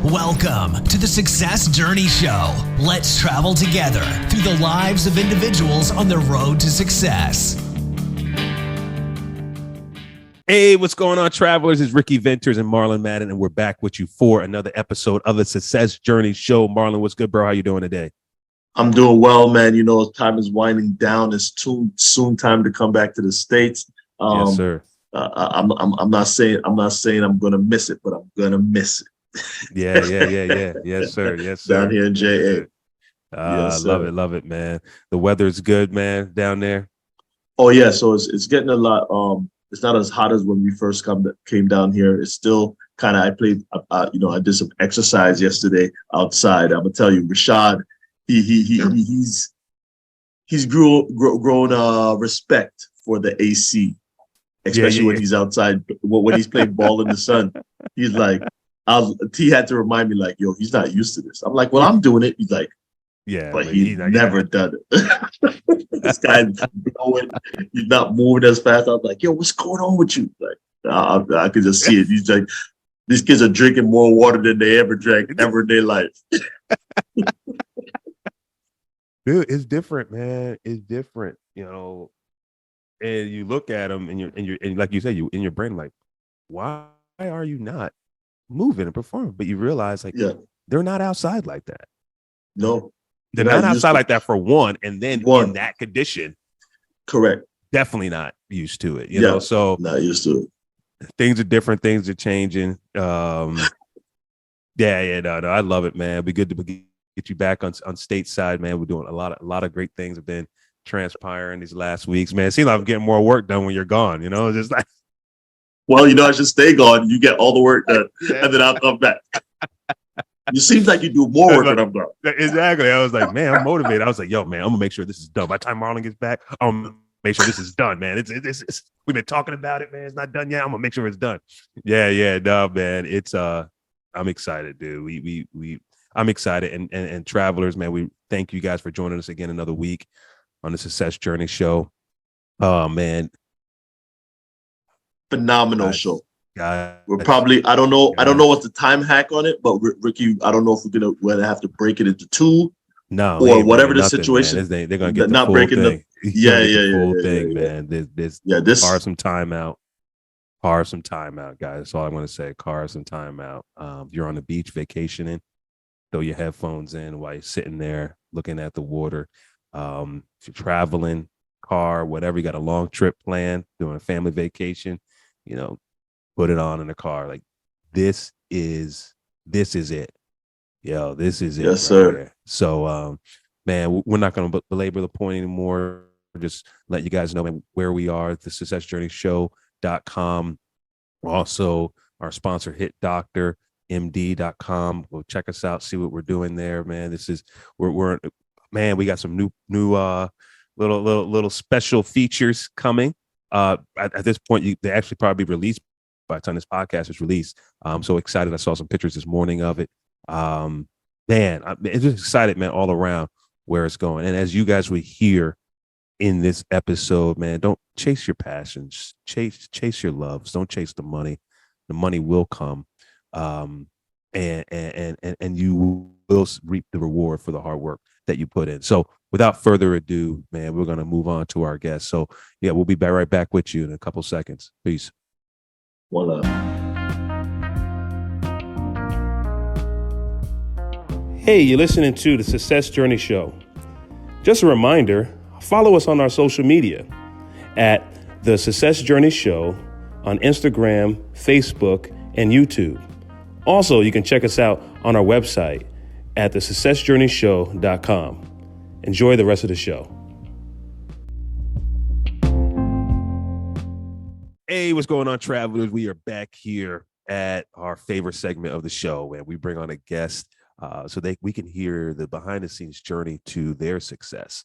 Welcome to the Success Journey Show. Let's travel together through the lives of individuals on the road to success. Hey, what's going on, travelers? It's Ricky Venters and Marlon Madden, and we're back with you for another episode of the Success Journey Show. Marlon, what's good, bro? How you doing today? I'm doing well, man. You know, time is winding down. It's too soon time to come back to the States. Yes, sir. I'm not saying I'm gonna miss it, but I'm gonna miss it. Yeah. Yes, sir. Yes, sir. Down here in JA. Yes, love it, man. The weather's good, man, down there. Oh yeah, so it's getting a lot. It's not as hot as when we first came down here. It's still kind of. I did some exercise yesterday outside. I'm gonna tell you, Rashad, he's grown respect for the AC, especially when he's outside. When he's playing ball in the sun, he's like, T had to remind me, like, yo, he's not used to this. I'm like, well, I'm doing it. He's like, yeah, but he's never done it. This guy's blowing. He's not moving as fast. I was like, yo, what's going on with you? Like, I could just see it. He's like, these kids are drinking more water than they ever drank ever in their life. Dude, it's different, man. It's different, you know. And you look at them, and like you said, you in your brain, like, why are you not moving and performing? But you realize, like, they're not outside like that. No. They're not outside like that for one, and then in that condition. Correct. Definitely not used to it, you know. So not used to it. Things are different, things are changing. No, I love it, man. It'd be good to get you back on stateside, man. We're doing a lot of great things have been transpiring these last weeks, man. It seems like I'm getting more work done when you're gone, you know, just like, well, you know, I should stay gone. You get all the work done, and then I'll come back. It seems like you do more work than I'm done. Exactly. I was like, man, I'm motivated. I was like, yo, man, I'm gonna make sure this is done. By the time Marlon gets back, I'm gonna make sure this is done, man. It's we've been talking about it, man. It's not done yet. I'm gonna make sure it's done. No, man. It's I'm excited, dude. I'm excited, and travelers, man. We thank you guys for joining us again another week on the Success Journey Show. Oh man, phenomenal show. We're probably I don't know what's the time hack on it, but Ricky, I don't know if we're gonna have to break it into two, or whatever the situation. They're gonna get the full thing. Full thing, man. This carve some time out. Carve some time out, guys. That's all I'm gonna say. Carve some time out. You're on the beach vacationing, throw your headphones in while you're sitting there looking at the water. If you're traveling, car, whatever, you got a long trip planned, doing a family vacation, you know, put it on in the car. Like, this is it. Yo, this is it. Yes, sir. Here. So, man, we're not going to belabor the point anymore. Just let you guys know, man, where we are at the successjourneyshow.com. Also, our sponsor, hitdoctormd.com. Well, check us out, see what we're doing there, man. We're man, we got some new little special features coming. At this point, they actually probably released by the time this podcast is released. I'm so excited. I saw some pictures this morning of it. Man, I'm just excited, man, all around where it's going. And as you guys will hear in this episode, man, don't chase your passions, chase your loves. Don't chase the money. The money will come, and you will reap the reward for the hard work that you put in. So without further ado, man, we're going to move on to our guest. So yeah, we'll be right back with you in a couple seconds. Peace. Voila. Hey, you're listening to the Success Journey Show. Just a reminder, follow us on our social media at the Success Journey Show on Instagram, Facebook, and YouTube. Also, you can check us out on our website at thesuccessjourneyshow.com. Enjoy the rest of the show. Hey, what's going on, travelers? We are back here at our favorite segment of the show, and we bring on a guest so we can hear the behind-the-scenes journey to their success.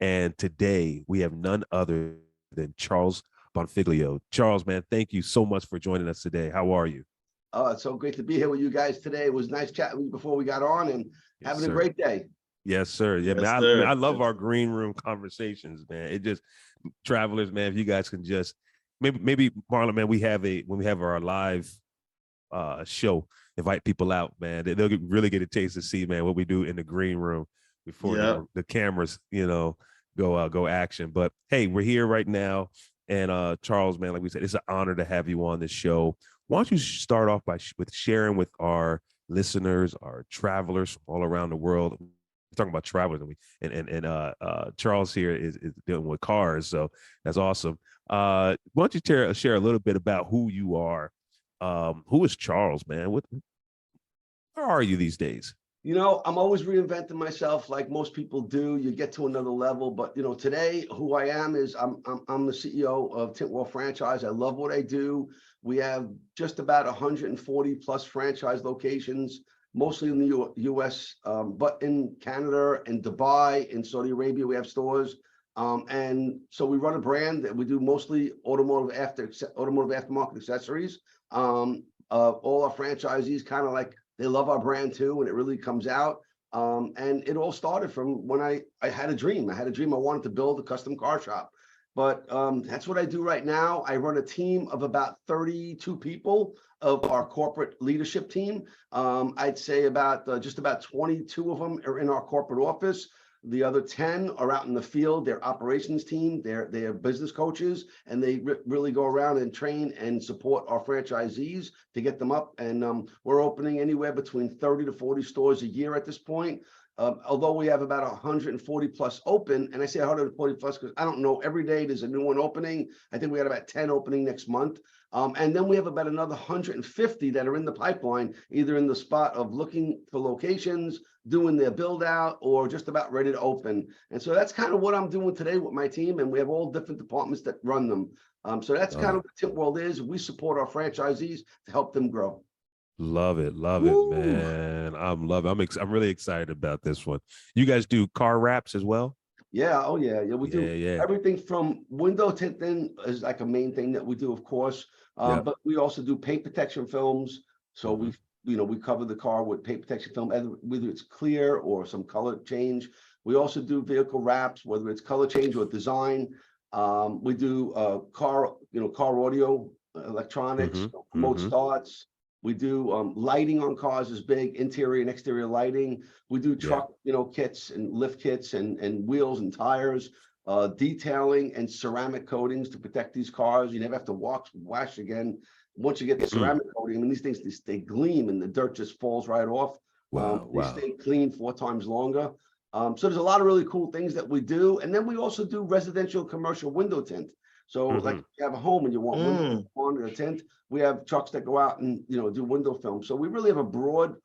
And today, we have none other than Charles Bonfiglio. Charles, man, thank you so much for joining us today. How are you? Oh, it's so great to be here with you guys today. It was nice chatting with you before we got on, and having a great day. Yes, sir. Yeah, yes, man. Sir. I love our green room conversations, man. It just, travelers, man, if you guys can just maybe Marlon, man, when we have our live show, invite people out, man. They'll really get a taste to see, man, what we do in the green room before the cameras, go action. But hey, we're here right now. And Charles, man, like we said, it's an honor to have you on this show. Why don't you start off with sharing with our listeners, our travelers from all around the world. We're talking about travelers, and Charles here is dealing with cars, so that's awesome. Why don't you share a little bit about who you are? Who is Charles, man? Where are you these days? I'm always reinventing myself like most people do. You get to another level, but today who I am is I'm the CEO of Tint franchise. I love what I do. We have just about 140 plus franchise locations, mostly in the US, but in Canada and Dubai, in Saudi Arabia, we have stores. And so we run a brand that we do mostly automotive aftermarket accessories. All our franchisees kind of like, they love our brand too, and it really comes out. And it all started from when I had a dream. I wanted to build a custom car shop. But that's what I do right now. I run a team of about 32 people of our corporate leadership team. I'd say just about 22 of them are in our corporate office. The other 10 are out in the field. They're operations team. They're business coaches, and they really go around and train and support our franchisees to get them up. And we're opening anywhere between 30 to 40 stores a year at this point. Although we have about 140 plus open, and I say 140 plus because I don't know, every day there's a new one opening. I think we had about 10 opening next month. And then we have about another 150 that are in the pipeline, either in the spot of looking for locations, doing their build out, or just about ready to open. And so that's kind of what I'm doing today with my team. And we have all different departments that run them. So that's kind of what Tint World is. We support our franchisees to help them grow. Love it, man. I'm really excited about this one. You guys do car wraps as well? Yeah, oh yeah, we do everything from window tinting is like a main thing that we do, of course. But we also do paint protection films. So we cover the car with paint protection film, whether it's clear or some color change. We also do vehicle wraps, whether it's color change or design. We do car audio, electronics, remote starts. We do lighting on cars is big, interior and exterior lighting. We do truck, kits and lift kits and wheels and tires, detailing and ceramic coatings to protect these cars. You never have to wash again. Once you get the ceramic coating, I mean, these things, they gleam and the dirt just falls right off. They stay clean 4 times longer. So there's a lot of really cool things that we do. And then we also do residential commercial window tint. So like if you have a home and you want window on or tint, we have trucks that go out and do window film. So we really have a broad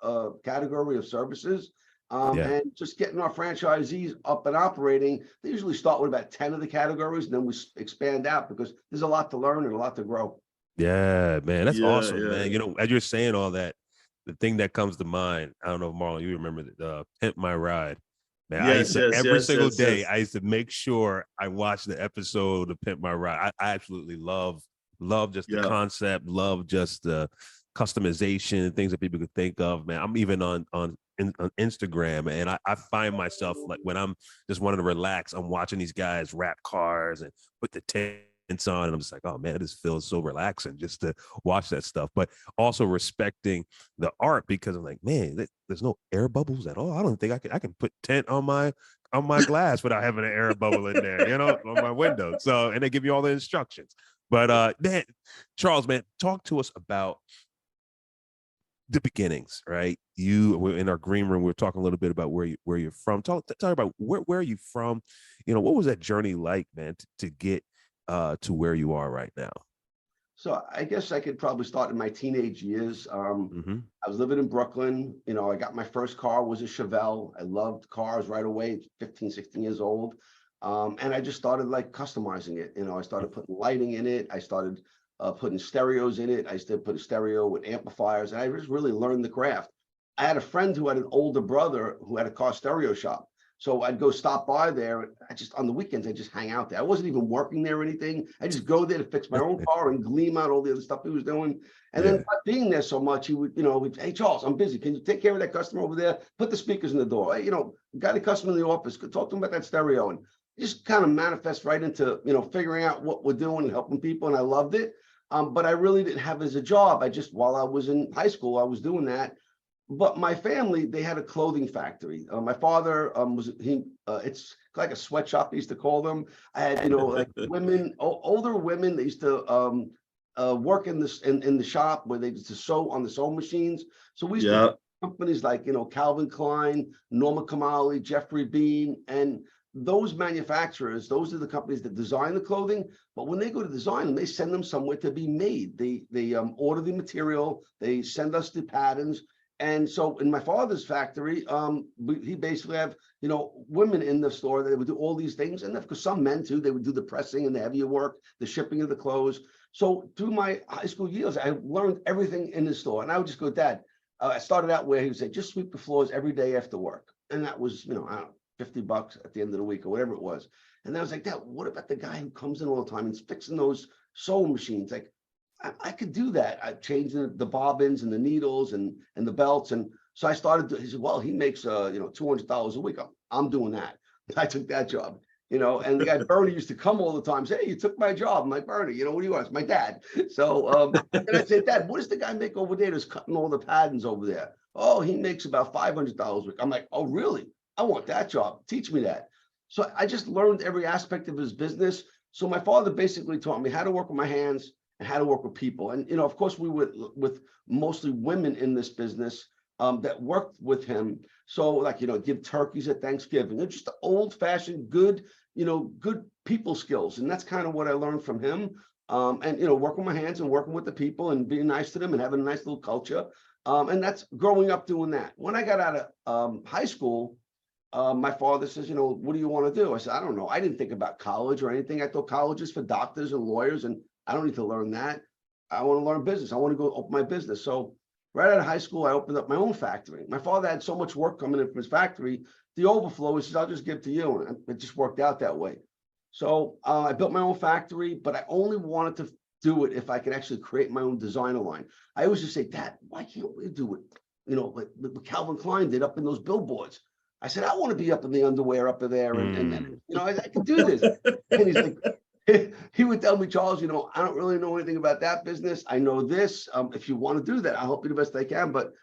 category of services. And just getting our franchisees up and operating. They usually start with about 10 of the categories, and then we expand out because there's a lot to learn and a lot to grow. Yeah, man, that's awesome, man. As you're saying all that, the thing that comes to mind, I don't know if Marlon, you remember the Pimp My Ride. Man, every single day, I used to make sure I watched the episode of Pimp My Ride. I absolutely love just the concept, love just the customization, things that people could think of, man. I'm even on Instagram, and I find myself like when I'm just wanting to relax, I'm watching these guys wrap cars and put the tints on, and I'm just like, oh man, this feels so relaxing just to watch that stuff. But also respecting the art, because I'm like, man, there's no air bubbles at all. I don't think I can put tint on my glass without having an air bubble in there, on my window. So, and they give you all the instructions. But man, Charles, man, talk to us about the beginnings, right? We're in our green room. We're talking a little bit about where you're from. Talk about where are you from? What was that journey like, man, to get to where you are right now? So I guess I could probably start in my teenage years. I was living in Brooklyn. I got my first car was a Chevelle. I loved cars right away, 15, 16 years old. And I just started like customizing it. I started putting lighting in it. I started putting stereos in it. I used to put a stereo with amplifiers, and I just really learned the craft. I had a friend who had an older brother who had a car stereo shop. So I'd go stop by there. On the weekends, I just hang out there. I wasn't even working there or anything. I just go there to fix my own car and gleam out all the other stuff he was doing. And then by being there so much, he would, hey, Charles, I'm busy. Can you take care of that customer over there? Put the speakers in the door. Hey, got a customer in the office. Talk to him about that stereo. And just kind of manifest right into, figuring out what we're doing and helping people. And I loved it. But I really didn't have it as a job. While I was in high school, I was doing that. But my family, they had a clothing factory. My father it's like a sweatshop, I used to call them. I had, like women, older women, they used to work in the shop where they used to sew on the sewing machines. So we used to have companies like, Calvin Klein, Norma Kamali, Jeffrey Bean, and those manufacturers, those are the companies that design the clothing. But when they go to design them, they send them somewhere to be made. They order the material, they send us the patterns. And so in my father's factory, he basically have, women in the store that would do all these things. And of course, some men too, they would do the pressing and the heavier work, the shipping of the clothes. So through my high school years, I learned everything in the store. And I would just go, Dad, I started out where he would say, just sweep the floors every day after work. And that was, I don't know, $50 at the end of the week or whatever it was. And then I was like, Dad, what about the guy who comes in all the time and fixing those sewing machines? Like, I could do that. I changed the bobbins and the needles and the belts. And so I started he said, well, he makes $200 a week. I'm doing that. I took that job, and the guy Bernie used to come all the time, say, hey, you took my job. I'm like, Bernie, what do you want? It's my dad. So and I said, Dad, what does the guy make over there that's cutting all the patterns over there? Oh, he makes about $500 a week. I'm like, oh, really? I want that job. Teach me that. So I just learned every aspect of his business. So my father basically taught me how to work with my hands and how to work with people. And, of course, we were with mostly women in this business that worked with him. So like, give turkeys at Thanksgiving. They're just old fashioned, good, good people skills. And that's kind of what I learned from him. And, working with my hands and working with the people and being nice to them and having a nice little culture. And that's growing up doing that. When I got out of high school, my father says, what do you want to do? I said, I don't know. I didn't think about college or anything. I thought college is for doctors and lawyers, and I don't need to learn that. I want to learn business. I want to go open my business. So right out of high school, I opened up my own factory. My father had so much work coming in from his factory, the overflow, he says, I'll just give to you. And it just worked out that way. So I built my own factory, but I only wanted to do it if I could actually create my own designer line. I always just say, Dad, why can't we do it? Like what Calvin Klein did up in those billboards. I said, I want to be up in the underwear up there. And I could do this. And he's like, he would tell me, Charles, I don't really know anything about that business. I know this. If you want to do that, I'll help you the best I can. But,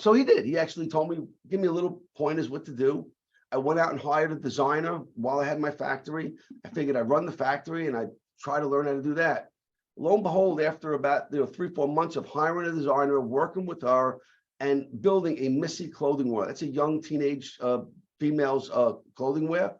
so he did. He actually told me, give me a little pointers what to do. I went out and hired a designer while I had my factory. I figured I'd run the factory and I'd try to learn how to do that. Lo and behold, after about 3-4 months of hiring a designer, working with her, and building a Missy clothing wear. That's a young teenage female's clothing wear.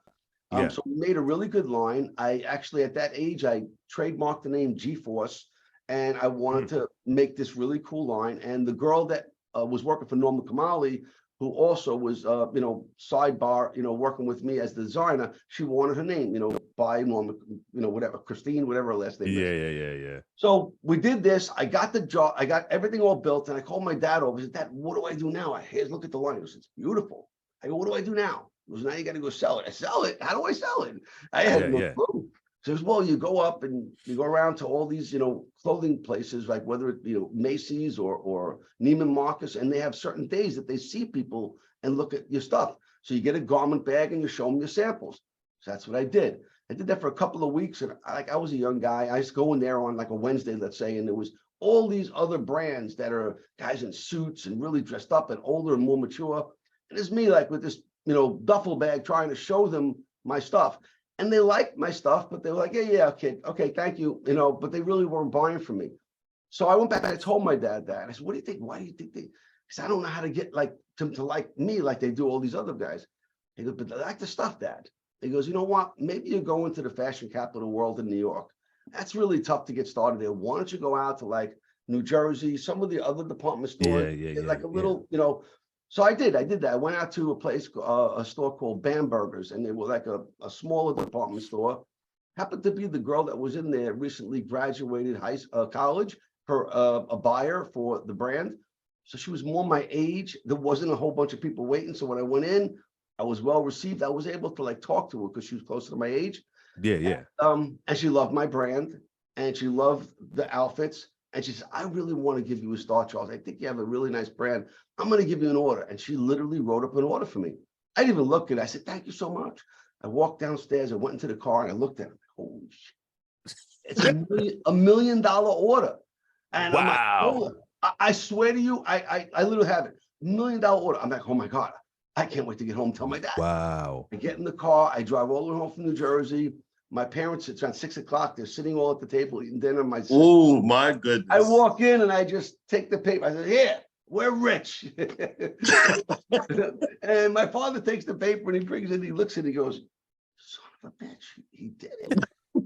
So we made a really good line. I actually, at that age, I trademarked the name G-Force, and I wanted to make this really cool line. And the girl that was working for Norma Kamali, who also was, sidebar, working with me as the designer, she wanted her name, by Norma, whatever, Christine, whatever her last name is. Yeah. So we did this. I got the job. I got everything all built, and I called my dad over. I said, Dad, what do I do now? Here's look at the line. He goes, it's beautiful. I go, what do I do now? He goes, now you got to go sell it. I sell it. How do I sell it? I had no clue. So he goes, well, you go up and you go around to all these, clothing places, like whether it be Macy's or Neiman Marcus, and they have certain days that they see people and look at your stuff. So you get a garment bag and you show them your samples. So that's what I did. I did that for a couple of weeks, and I was a young guy. I used to go in there on like a Wednesday, let's say, and there was all these other brands that are guys in suits and really dressed up and older and more mature. And it's me like with this, duffel bag trying to show them my stuff. And they liked my stuff, but they were like, yeah, okay, thank you, but they really weren't buying from me. So I went back and I told my dad that. I said, what do you think? Why do you think they? Because I don't know how to get like to like me like they do all these other guys. He goes, but they like the stuff, Dad. He goes, you know what? Maybe you're going to the fashion capital of the world in New York. That's really tough to get started there. Why don't you go out to like New Jersey, some of the other department stores, like a little, So I did that. I went out to a store called Bamberger's, and they were like a smaller department store. Happened to be the girl that was in there recently graduated college, a buyer for the brand. So she was more my age. There wasn't a whole bunch of people waiting. So when I went in, I was well received. I was able to like talk to her because she was closer to my age. And she loved my brand and she loved the outfits. And she said, I really want to give you a start, Charles. I think you have a really nice brand. I'm going to give you an order. And she literally wrote up an order for me. I didn't even look at it. I said, thank you so much. I walked downstairs. I went into the car and I looked at it. Holy shit. It's $1 million order. And I'm like, Wow. hold on. I swear to you, I literally have it. $1 million order. I'm like, oh my God, I can't wait to get home and tell my dad. Wow. I get in the car, I drive all the way home from New Jersey. My parents, it's around 6 o'clock. They're sitting all at the table eating dinner. Oh my goodness. I walk in and I just take the paper. I said, here, we're rich. And my father takes the paper and he brings it. He looks at it. He goes, son of a bitch, he did it.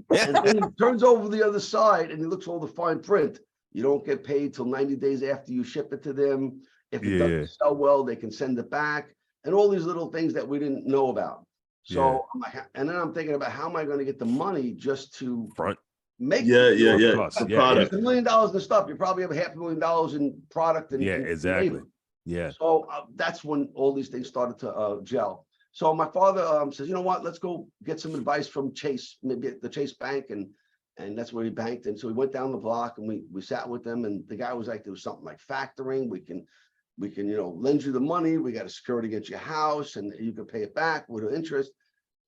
And then he turns over the other side and he looks all the fine print. You don't get paid till 90 days after you ship it to them. If it doesn't sell well, they can send it back. And all these little things that we didn't know about. So I'm like, and then I'm thinking about how am I going to get the money just to make the product. $1 million in stuff. You probably have $500,000 in product. And exactly. Yeah. So that's when all these things started to gel. So my father says, you know what, let's go get some advice from Chase, maybe at the Chase Bank. And that's where he banked. And so we went down the block and we sat with them. And the guy was like, there was something like factoring. We can, lend you the money. We got a security against your house and you can pay it back with interest.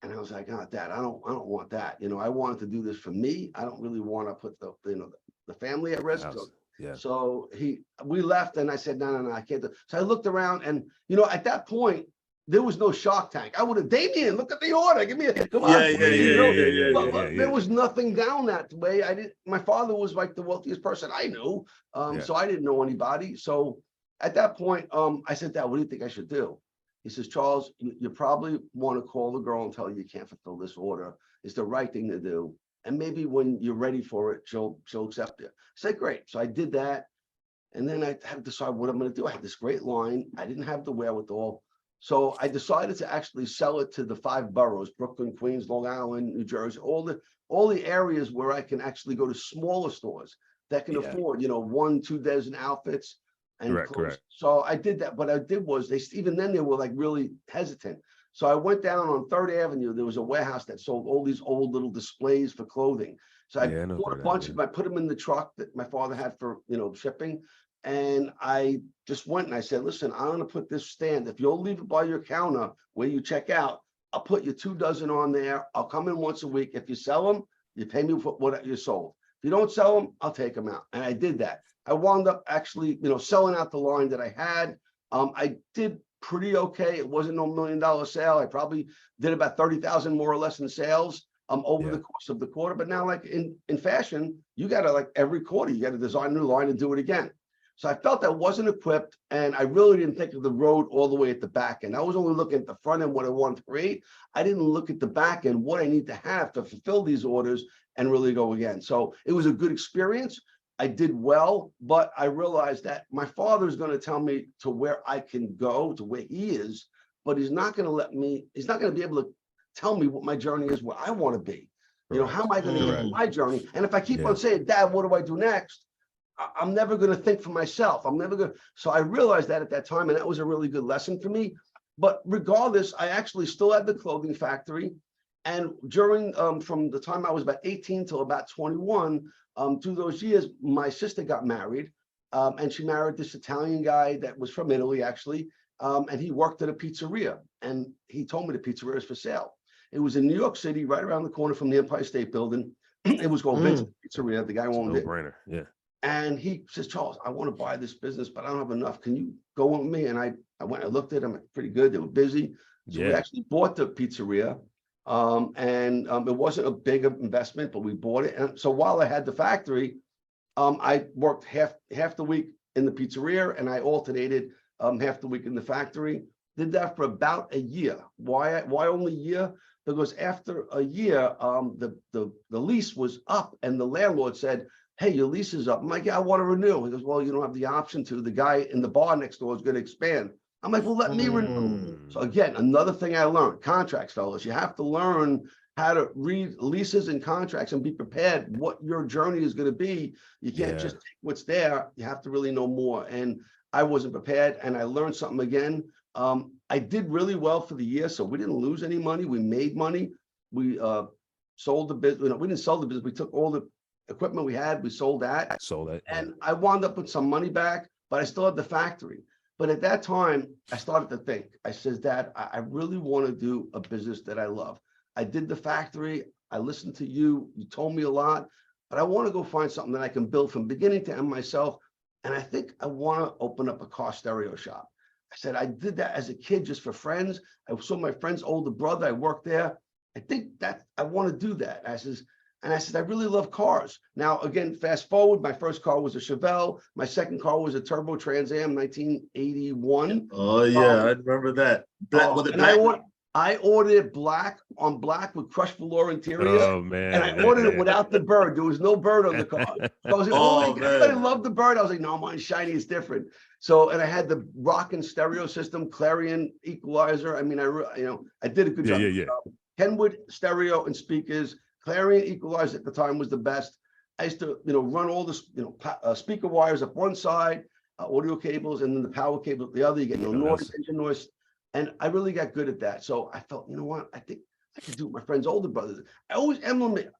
And I was like, oh, Dad, I don't want that. I wanted to do this for me. I don't really want to put the family at risk. So we left and I said, no, I can't do. So I looked around and, at that point, there was no Shark Tank. I would have, Damien, look at the order. Give me a, come on. There was nothing down that way. My father was like the wealthiest person I knew. So I didn't know anybody. So at that point, I said, Dad, what do you think I should do? He says, Charles, you probably want to call the girl and tell her you can't fulfill this order. It's the right thing to do. And maybe when you're ready for it, she'll accept it. I said, great. So I did that. And then I had to decide what I'm going to do. I had this great line. I didn't have the wherewithal. So I decided to actually sell it to the 5 boroughs, Brooklyn, Queens, Long Island, New Jersey, all the areas where I can actually go to smaller stores that can afford, 1-2 dozen outfits. And correct. So I did that. What I did was even then they were like really hesitant. So I went down on 3rd Avenue. There was a warehouse that sold all these old little displays for clothing. So I bought a bunch of them. I put them in the truck that my father had for, shipping. And I just went and I said, listen, I'm going to put this stand. If you'll leave it by your counter where you check out, I'll put you 2 dozen on there. I'll come in once a week. If you sell them, you pay me for what you sold. If you don't sell them, I'll take them out. And I did that. I wound up actually, selling out the line that I had. I did pretty okay. It wasn't no $1 million sale. I probably did about 30,000 more or less in sales over the course of the quarter. But now, like in fashion, you got to like every quarter, you got to design a new line and do it again. So I felt I wasn't equipped, and I really didn't think of the road all the way at the back end. I was only looking at the front end, what I wanted to create. I didn't look at the back end, what I need to have to fulfill these orders and really go again. So it was a good experience. I did well, but I realized that my father's going to tell me to where I can go, to where he is, but he's not going to be able to tell me what my journey is, where I want to be. How am I going to get to my journey? And if I keep on saying, Dad, what do I do next? I'm never going to think for myself. So I realized that at that time, and that was a really good lesson for me. But regardless, I actually still had the clothing factory. And during, from the time I was about 18 till about 21, through those years, my sister got married, and she married this Italian guy that was from Italy, actually. And he worked at a pizzeria, and he told me the pizzeria is for sale. It was in New York City, right around the corner from the Empire State Building. It was called Vincent Pizzeria. The guy owned it. No-brainer. Yeah. And he says, Charles, I want to buy this business, but I don't have enough. Can you go with me? And I went, I looked at them, pretty good. They were busy. So we actually bought the pizzeria. It wasn't a big investment, but we bought it. And so while I had the factory, I worked half the week in the pizzeria, and I alternated half the week in the factory. Did that for about a year. Why only a year? Because after a year, the lease was up, and the landlord said, hey, your lease is up. I'm like, yeah, I want to renew. He goes, well, you don't have the option to. The guy in the bar next door is going to expand. I'm like, well, let me renew. So again, another thing I learned, contracts, fellas. You have to learn how to read leases and contracts and be prepared what your journey is going to be. You can't just take what's there. You have to really know more. And I wasn't prepared, and I learned something again. I did really well for the year, so we didn't lose any money. We made money. We sold the business. We didn't sell the business. We took all the equipment we had, we sold that. And I wound up with some money back, but I still had the factory. But at that time, I started to think. I says, Dad, I really want to do a business that I love. I did the factory. I listened to you. You told me a lot. but I want to go find something that I can build from beginning to end myself. And I think I want to open up a car stereo shop. I said, I did that as a kid just for friends. I saw my friend's older brother. I worked there. I think that I want to do that. I said, I really love cars. Now, again, fast forward, my first car was a Chevelle. My second car was a Turbo Trans Am, 1981. Oh yeah, I remember that. Black, was it And black? I ordered it black on black with crushed velour interior. Oh man. And I ordered it without the bird. There was no bird on the car. So I was like, Oh, everybody man. loved the bird. I was like, no, mine's shiny, it's different. So, and I had the rockin' stereo system, Clarion equalizer. I mean, I did a good job. Yeah. Kenwood stereo and speakers, Clarion equalizer at the time was the best. I used to, run all the, speaker wires up one side, audio cables, and then the power cable the other. You get no noise, engine noise. And I really got good at that. So I felt, you know what? I think I could do it with my friend's older brothers. I always emulated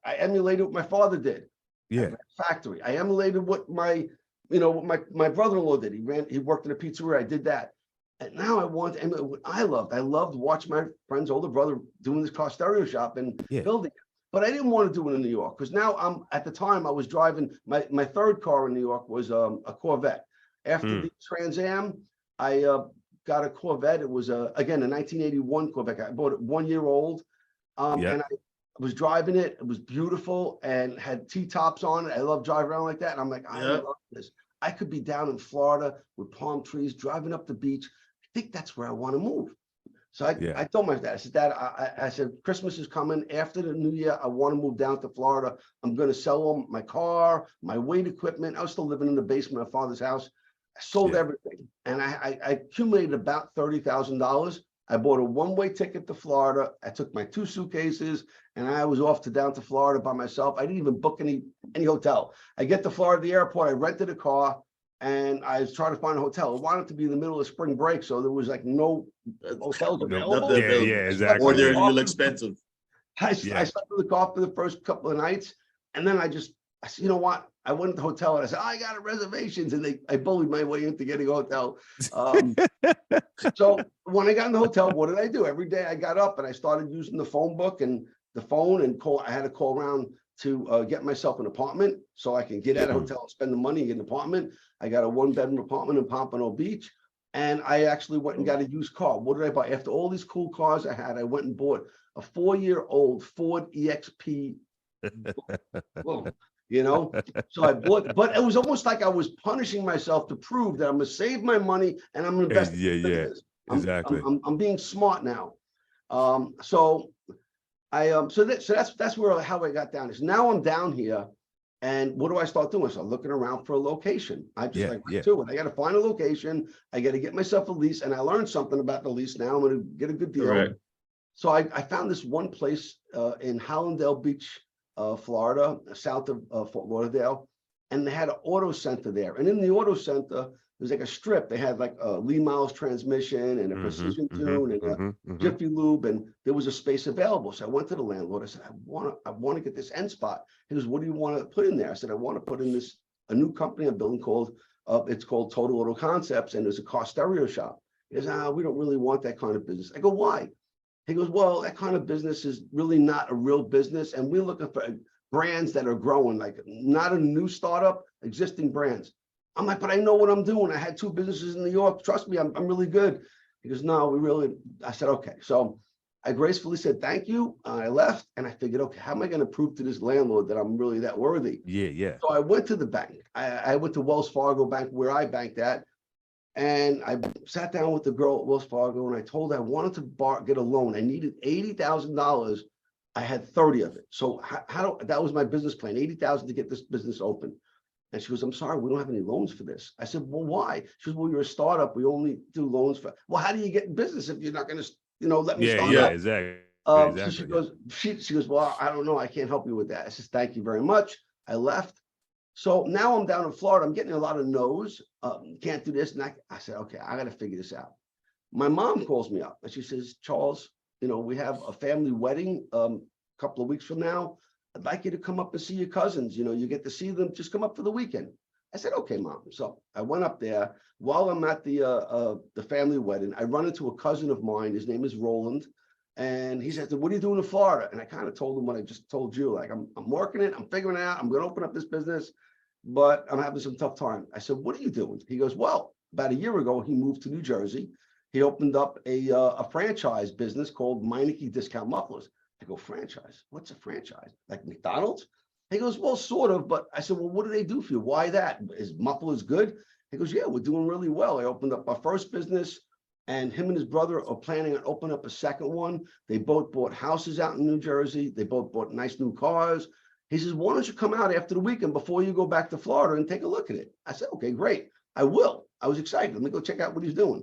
what my father did. Yeah. Factory. I emulated what my brother-in-law did. He worked in a pizzeria. I did that. And now I want to emulate what I loved. I loved watching my friend's older brother doing this car stereo shop and building it. But I didn't want to do it in New York because now at the time I was driving my third car in New York was a Corvette. After the Trans Am, I got a Corvette. It was again a 1981 Corvette. I bought it 1 year old, and I was driving it. It was beautiful and had T-tops on it. I love driving around like that. And I'm like, I love this. I could be down in Florida with palm trees, driving up the beach. I think that's where I want to move. So I told my dad, I said, Dad, I said, Christmas is coming. After the new year, I want to move down to Florida. I'm going to sell them my car, my weight equipment. I was still living in the basement of my father's house. I sold everything. And I accumulated about $30,000. I bought a one-way ticket to Florida. I took my 2 suitcases and I was off down to Florida by myself. I didn't even book any hotel. I get to Florida, the airport, I rented a car and I was trying to find a hotel. It wanted to be in the middle of spring break. So there was like no hotels available. Yeah, exactly. Or they're real expensive. I slept in the car for the first couple of nights. And then I said, you know what? I went to the hotel and I said, I got reservations. And I bullied my way into getting a hotel. So when I got in the hotel, what did I do? Every day I got up and I started using the phone book and the phone and I had to call around to get myself an apartment so I can get at a hotel and spend the money and get an apartment. I got a 1-bedroom apartment in Pompano Beach. And I actually went and got a used car. What did I buy? After all these cool cars I had, I went and bought a 4-year-old Ford EXP. So I bought, but it was almost like I was punishing myself to prove that I'm gonna save my money and I'm investing. Exactly. I'm being smart now. So that's where how I got down. Is now I'm down here, and what do I start doing? So I'm looking around for a location. I just do it. I got to find a location. I got to get myself a lease, and I learned something about the lease. Now I'm going to get a good deal. Right. So I found this one place in Hallandale Beach, Florida, south of Fort Lauderdale, and they had an auto center there. And in the auto center, there's like a strip. They had like a Lee Miles transmission and a precision tune and a Jiffy Lube, and there was a space available. So I went to the landlord. I said, I want to get this end spot. He goes, what do you want to put in there? I said, I want to put in a new company I'm building called it's called Total Auto Concepts, and there's a car stereo shop. He goes, we don't really want that kind of business. I go, why? He goes, well, that kind of business is really not a real business, and we're looking for brands that are growing, like not a new startup, existing brands. I'm like, but I know what I'm doing. I had 2 businesses in New York. Trust me, I'm really good. He goes, no, I said, okay. So I gracefully said, thank you. I left and I figured, okay, how am I going to prove to this landlord that I'm really that worthy? Yeah. So I went to the bank. I went to Wells Fargo Bank where I banked at. And I sat down with the girl at Wells Fargo and I told her I wanted to get a loan. I needed $80,000. I had 30 of it. So that was my business plan, 80,000 to get this business open. And she goes, I'm sorry, we don't have any loans for this. I said, well, why? She goes, well, you're a startup. We only do loans for, well, how do you get in business if you're not going to, let me start up? Exactly. So she goes, well, I don't know. I can't help you with that. I said, thank you very much. I left. So now I'm down in Florida. I'm getting a lot of no's. Can't do this. And I said, okay, I got to figure this out. My mom calls me up and she says, Charles, we have a family wedding a couple of weeks from now. I'd like you to come up and see your cousins. You get to see them. Just come up for the weekend. I said, okay, Mom. So I went up there. While I'm at the family wedding, I run into a cousin of mine. His name is Roland. And he said, what are you doing in Florida? And I kind of told him what I just told you. Like, I'm working it. I'm figuring it out. I'm going to open up this business, but I'm having some tough time. I said, what are you doing? He goes, well, about a year ago, he moved to New Jersey. He opened up a franchise business called Meineke Discount Mufflers. I go, franchise? What's a franchise? Like McDonald's? He goes, well, sort of. But I said, well, what do they do for you? Why that? Is mufflers good? He goes, yeah, we're doing really well. I opened up our first business, and him and his brother are planning on opening up a second one. They both bought houses out in New Jersey. They both bought nice new cars. He says, why don't you come out after the weekend before you go back to Florida and take a look at it? I said, okay, great. I will. I was excited. Let me go check out what he's doing.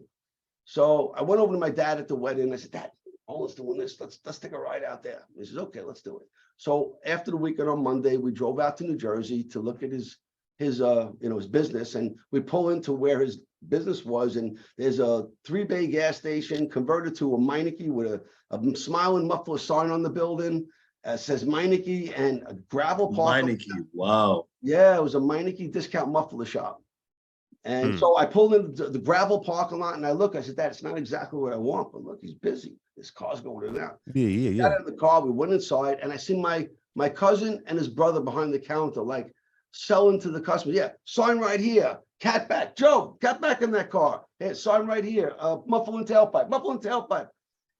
So I went over to my dad at the wedding. I said, Dad, Olin's doing this. Let's take a ride out there. He says, okay, let's do it. So after the weekend on Monday, we drove out to New Jersey to look at his business, and we pull into where his business was, and there's a 3-bay gas station converted to a Meineke with a smiling muffler sign on the building. Says Meineke, and a gravel park. Meineke, wow. Yeah, it was a Meineke discount muffler shop. And so I pulled in the gravel parking lot, and I said, Dad, it's not exactly what I want, but look, he's busy. His car's going in and out. Yeah. Got out of the car, we went inside, and I see my cousin and his brother behind the counter, like selling to the customer. Yeah, sign right here. Cat back. Joe, cat back in that car. Hey, sign right here. Muffle and tailpipe.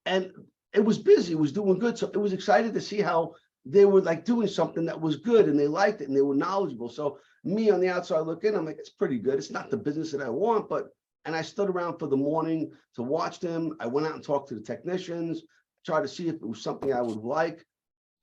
And it was busy. It was doing good. So it was excited to see how they were like doing something that was good, and they liked it, and they were knowledgeable. So me on the outside looking, I'm like, it's pretty good. It's not the business that I want, and I stood around for the morning to watch them. I went out and talked to the technicians, tried to see if it was something I would like.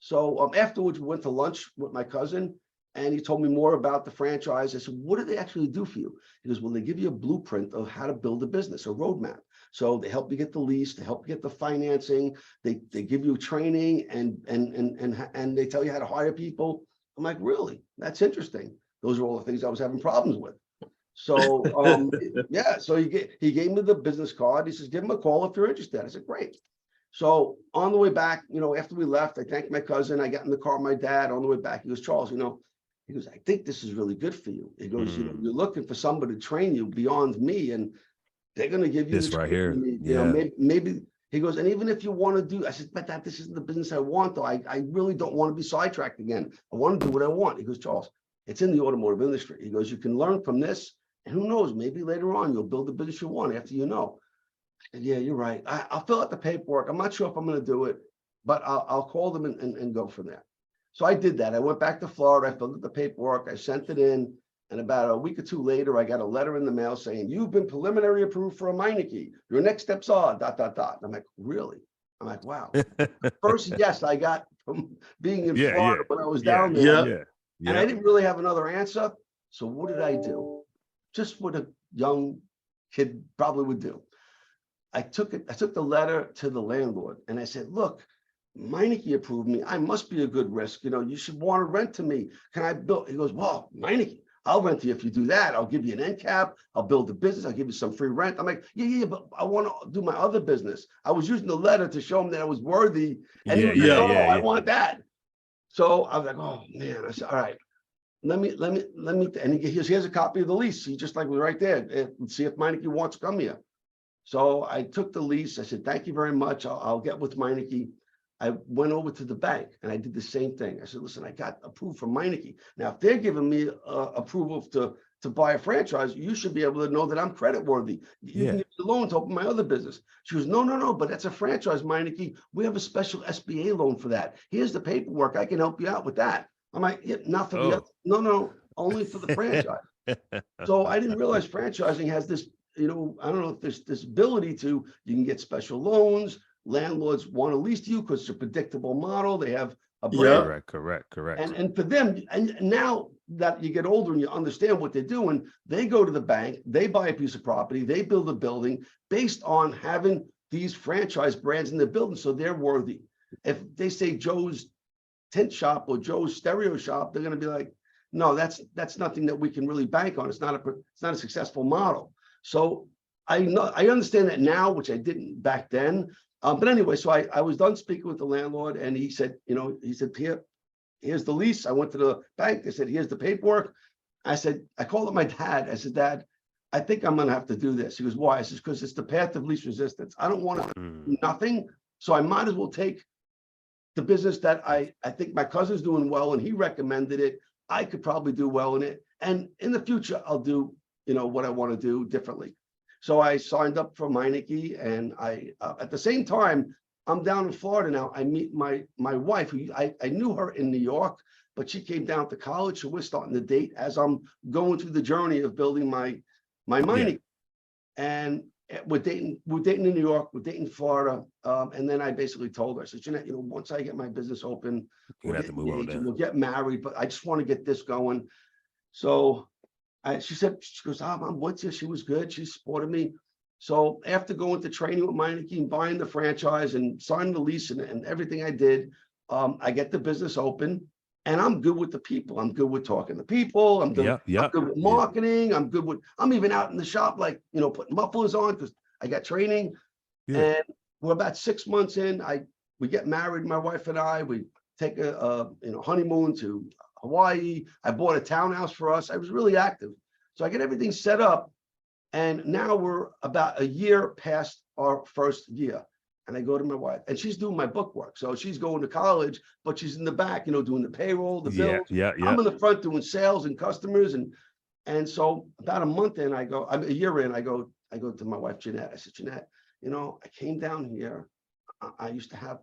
So afterwards, we went to lunch with my cousin, and he told me more about the franchise. I said, what do they actually do for you? He goes, well, they give you a blueprint of how to build a business, a roadmap. So they help you get the lease, they help you get the financing, they give you training, and they tell you how to hire people. I'm like, really? That's interesting. Those are all the things I was having problems with. So yeah, so he gave me the business card. He says, give him a call if you're interested. I said, great. So on the way back, after we left, I thanked my cousin. I got in the car with my dad. On the way back, he goes, Charles, he goes, I think this is really good for you. He goes, you're looking for somebody to train you beyond me, and they're going to give you this right here. Maybe he goes, and even if you want to do, I said, but this isn't the business I want, though. I really don't want to be sidetracked again. I want to do what I want. He goes, Charles, it's in the automotive industry. He goes, you can learn from this, and who knows, maybe later on you'll build the business you want after you know. And yeah, you're right. I'll fill out the paperwork. I'm not sure if I'm going to do it, but I'll call them and go from there. So I did that. I went back to Florida. I filled out the paperwork. I sent it in. And about a week or two later, I got a letter in the mail saying, you've been preliminary approved for a Meineke. Your next steps are ... And I'm like, really? I'm like, wow. First yes I got from being in Florida when I was down there. And I didn't really have another answer. So what did I do? Just what a young kid probably would do. I took the letter to the landlord, and I said, look, Meineke approved me. I must be a good risk. You should want to rent to me. Can I build? He goes, well, Meineke, I'll rent to you if you do that. I'll give you an end cap. I'll build a business. I'll give you some free rent. I'm like, yeah, but I want to do my other business. I was using the letter to show him that I was worthy. And he was like, I want that. So I was like, oh man. I said, all right, let me. And here's a copy of the lease. He just like was right there. And see if Meineke wants to come here. So I took the lease. I said, thank you very much. I'll get with Meineke. I went over to the bank and I did the same thing. I said, listen, I got approved from Meineke. Now, if they're giving me approval to buy a franchise, you should be able to know that I'm credit worthy. You can give me a loan to open my other business. She goes, no, but that's a franchise, Meineke. We have a special SBA loan for that. Here's the paperwork. I can help you out with that. I'm like, yeah, not for the other. No, only for the franchise. So I didn't realize franchising has this, I don't know if there's this ability you can get special loans. Landlords want to lease to you because it's a predictable model. They have a brand. Correct. And for them, and now that you get older and you understand what they're doing, they go to the bank, they buy a piece of property, they build a building based on having these franchise brands in their building, so they're worthy. If they say Joe's Tint shop or Joe's stereo shop, they're going to be like, no, that's nothing that we can really bank on. It's not a successful model. So I understand that now, which I didn't back then. But anyway, so I was done speaking with the landlord, and he said, here's the lease. I went to the bank. They said, here's the paperwork. I called up my dad. I said, Dad, I think I'm going to have to do this. He goes, why? I said, because it's the path of least resistance. I don't want to do nothing So I might as well take the business that I think my cousin's doing well and he recommended it. I could probably do well in it. And in the future, I'll do, what I want to do differently. So I signed up for Meineke, and I, at the same time, I'm down in Florida now. I meet my wife, who I knew her in New York, but she came down to college. So we're starting to date as I'm going through the journey of building my Meineke. And we're dating in New York, we're dating in Florida. And then I basically told her, I said, Jeanette, once I get my business open, You're gonna have to move on down. we'll get married, but I just want to get this going. So she goes, I'm with you. She was good. She supported me. So after going to training with Meineke and buying the franchise and signing the lease and everything I did, I get the business open, and I'm good with the people. I'm good with talking to people. I'm good with marketing. I'm even out in the shop, like, putting mufflers on because I got training. And we're about 6 months in. We get married, my wife and I. We take a honeymoon to Hawaii. I bought a townhouse for us. I was really active. So I get everything set up. And now we're about a year past our first year. And I go to my wife, and she's doing my book work. So she's going to college, but she's in the back, doing the payroll, the bills. I'm in the front doing sales and customers. And so about a month in, I'm a year in, I go to my wife, Jeanette. I said, Jeanette, I came down here. I used to have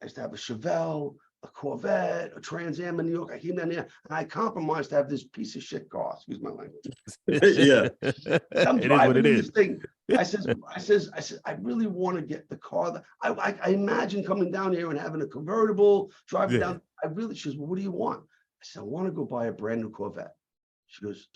a Chevelle, a Corvette, a Trans Am in New York. I came down here and I compromised to have this piece of shit car. Excuse my language. I'm driving this thing. I says, I really want to get the car. I imagine coming down here and having a convertible, driving down. She goes, well, what do you want? I said, I want to go buy a brand new Corvette. She goes,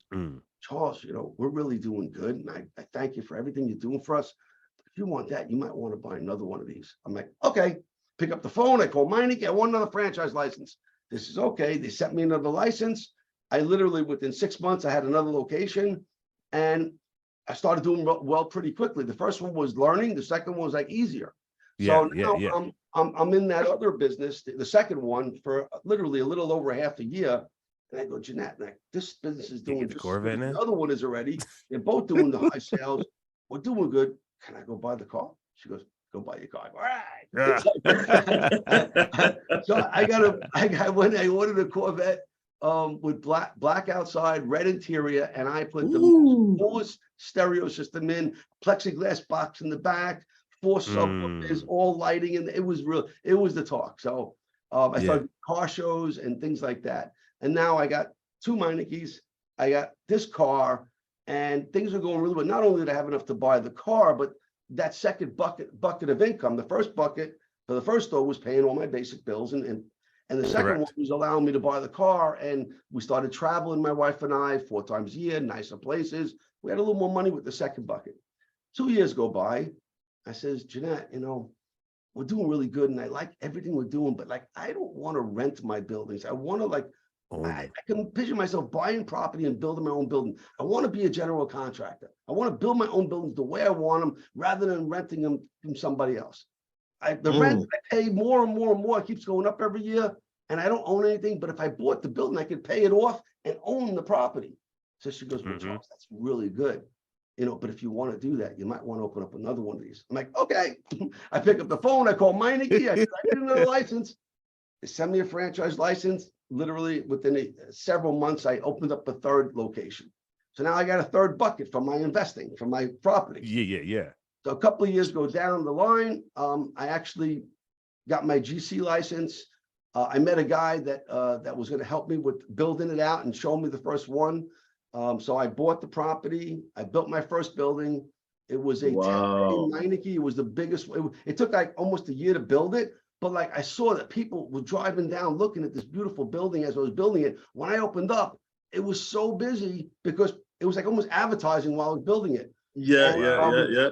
Charles, we're really doing good. And I thank you for everything you're doing for us. But if you want that, you might want to buy another one of these. I'm like, okay. Pick up the phone. I call Meineke. I want another franchise license. This is okay. They sent me another license. I literally, within 6 months, I had another location, and I started doing well pretty quickly. The first one was learning. The second one was like easier. So now I'm in that other business, the second one, for literally a little over half a year. And I go, Jeanette, this business is doing the Corvette now. The other one is already. They're both doing the high sales. We're doing good. Can I go buy the car? She goes, go buy your car. All right. So I ordered a Corvette with black outside, red interior, and I put the coolest stereo system in, plexiglass box in the back, 4 subwoofers, all lighting, and it was the talk. So I started car shows and things like that. And now I got 2 Meinekes, I got this car, and things are going really well. Not only did I have enough to buy the car, but that second bucket of income, the first bucket for the first store was paying all my basic bills, and the second one was allowing me to buy the car. And we started traveling, my wife and I, 4 times a year, nicer places. We had a little more money with the second bucket. 2 years go by. I says, Jeanette, we're doing really good, and I like everything we're doing, but like, I don't want to rent my buildings. I want to I can picture myself buying property and building my own building. I want to be a general contractor. I want to build my own buildings the way I want them, rather than renting them from somebody else. The rent I pay more and more and more. It keeps going up every year, and I don't own anything. But if I bought the building, I could pay it off and own the property. So she goes, well, Charles, that's really good. But if you want to do that, you might want to open up another one of these. I'm like, okay. I pick up the phone. I call Meineke. I get another license. They send me a franchise license. Literally within several months, I opened up a 3rd location. So now I got a 3rd bucket from my investing, from my property. Yeah. So a couple of years go down the line. I actually got my GC license. I met a guy that was going to help me with building it out and show me the first one. So I bought the property. I built my first building. It was a 10 Meineke. It was the biggest. It took like almost a year to build it. But like, I saw that people were driving down looking at this beautiful building as I was building it. When I opened up, it was so busy because it was like almost advertising while I was building it. Yeah.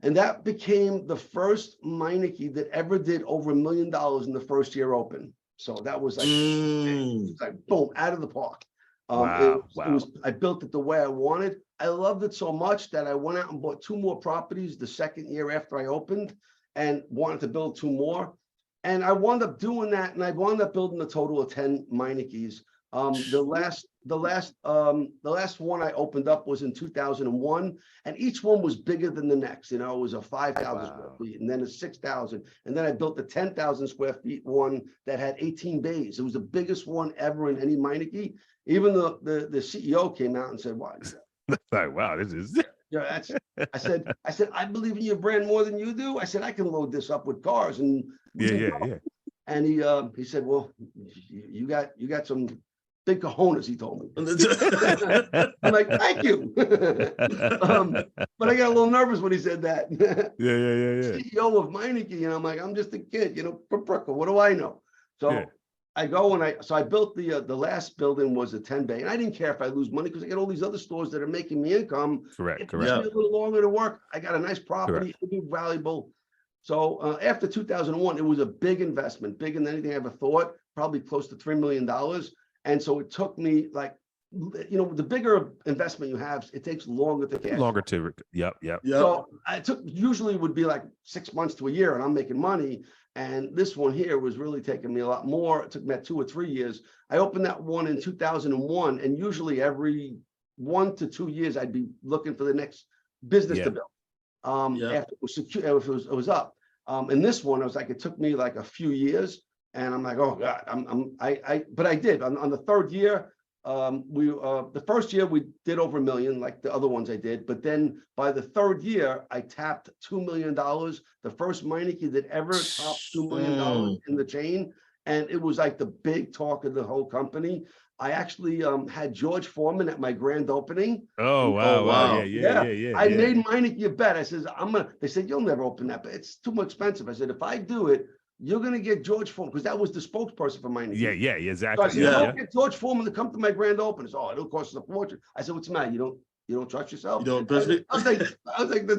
And that became the first Meineke that ever did over $1 million in the first year open. So that was like, boom, out of the park. I built it the way I wanted. I loved it so much that I went out and bought 2 more properties the second year after I opened, and wanted to build 2 more. And I wound up doing that, and I wound up building a total of 10 Meinekes. The last one I opened up was in 2001, and each one was bigger than the next. You know, it was a 5,000 square feet, and then a 6,000, and then I built a 10,000 square feet one that had 18 bays. It was the biggest one ever in any Meineke. Even the CEO came out and said, "Why?" Like, wow, this is. Yeah, that's. I said, I believe in your brand more than you do. I said, I can load this up with cars, and Yeah. And he said, well, you got some big cojones, he told me. I'm like, thank you. But I got a little nervous when he said that. Yeah. CEO of Meineke, and I'm like, I'm just a kid, from Brooklyn. What do I know? So I go and I built the last building was a 10 bay, and I didn't care if I lose money because I got all these other stores that are making me income. Correct. It took me a little longer to work. I got a nice property, valuable. So after 2001, it was a big investment, bigger than anything I ever thought, probably close to $3 million. And so it took me like, the bigger investment you have, it takes longer to cash. Longer to, yep. So usually would be like 6 months to a year, and I'm making money. And this one here was really taking me a lot more. It took me 2 or 3 years. I opened that one in 2001, and usually every 1 to 2 years, I'd be looking for the next business to build. After it was secure, it was up. And this one, I was like, it took me like a few years, and I'm like, oh God, but I did on the third year. The first year we did over $1 million, like the other ones I did. But then by the third year, I tapped $2 million. The first Meineke that ever topped $2 million in the chain, and it was like the big talk of the whole company. I actually had George Foreman at my grand opening. Oh wow. Yeah. I made Meineke a bet. I says, they said, you'll never open that, but it's too much expensive. I said, if I do it, you're going to get George Foreman, because that was the spokesperson for Meineke. Yeah, exactly. So I said, I'll get George Foreman to come to my grand opening. Oh, it'll cost us a fortune. I said, what's the matter? You don't trust yourself? You don't trust me? I was like,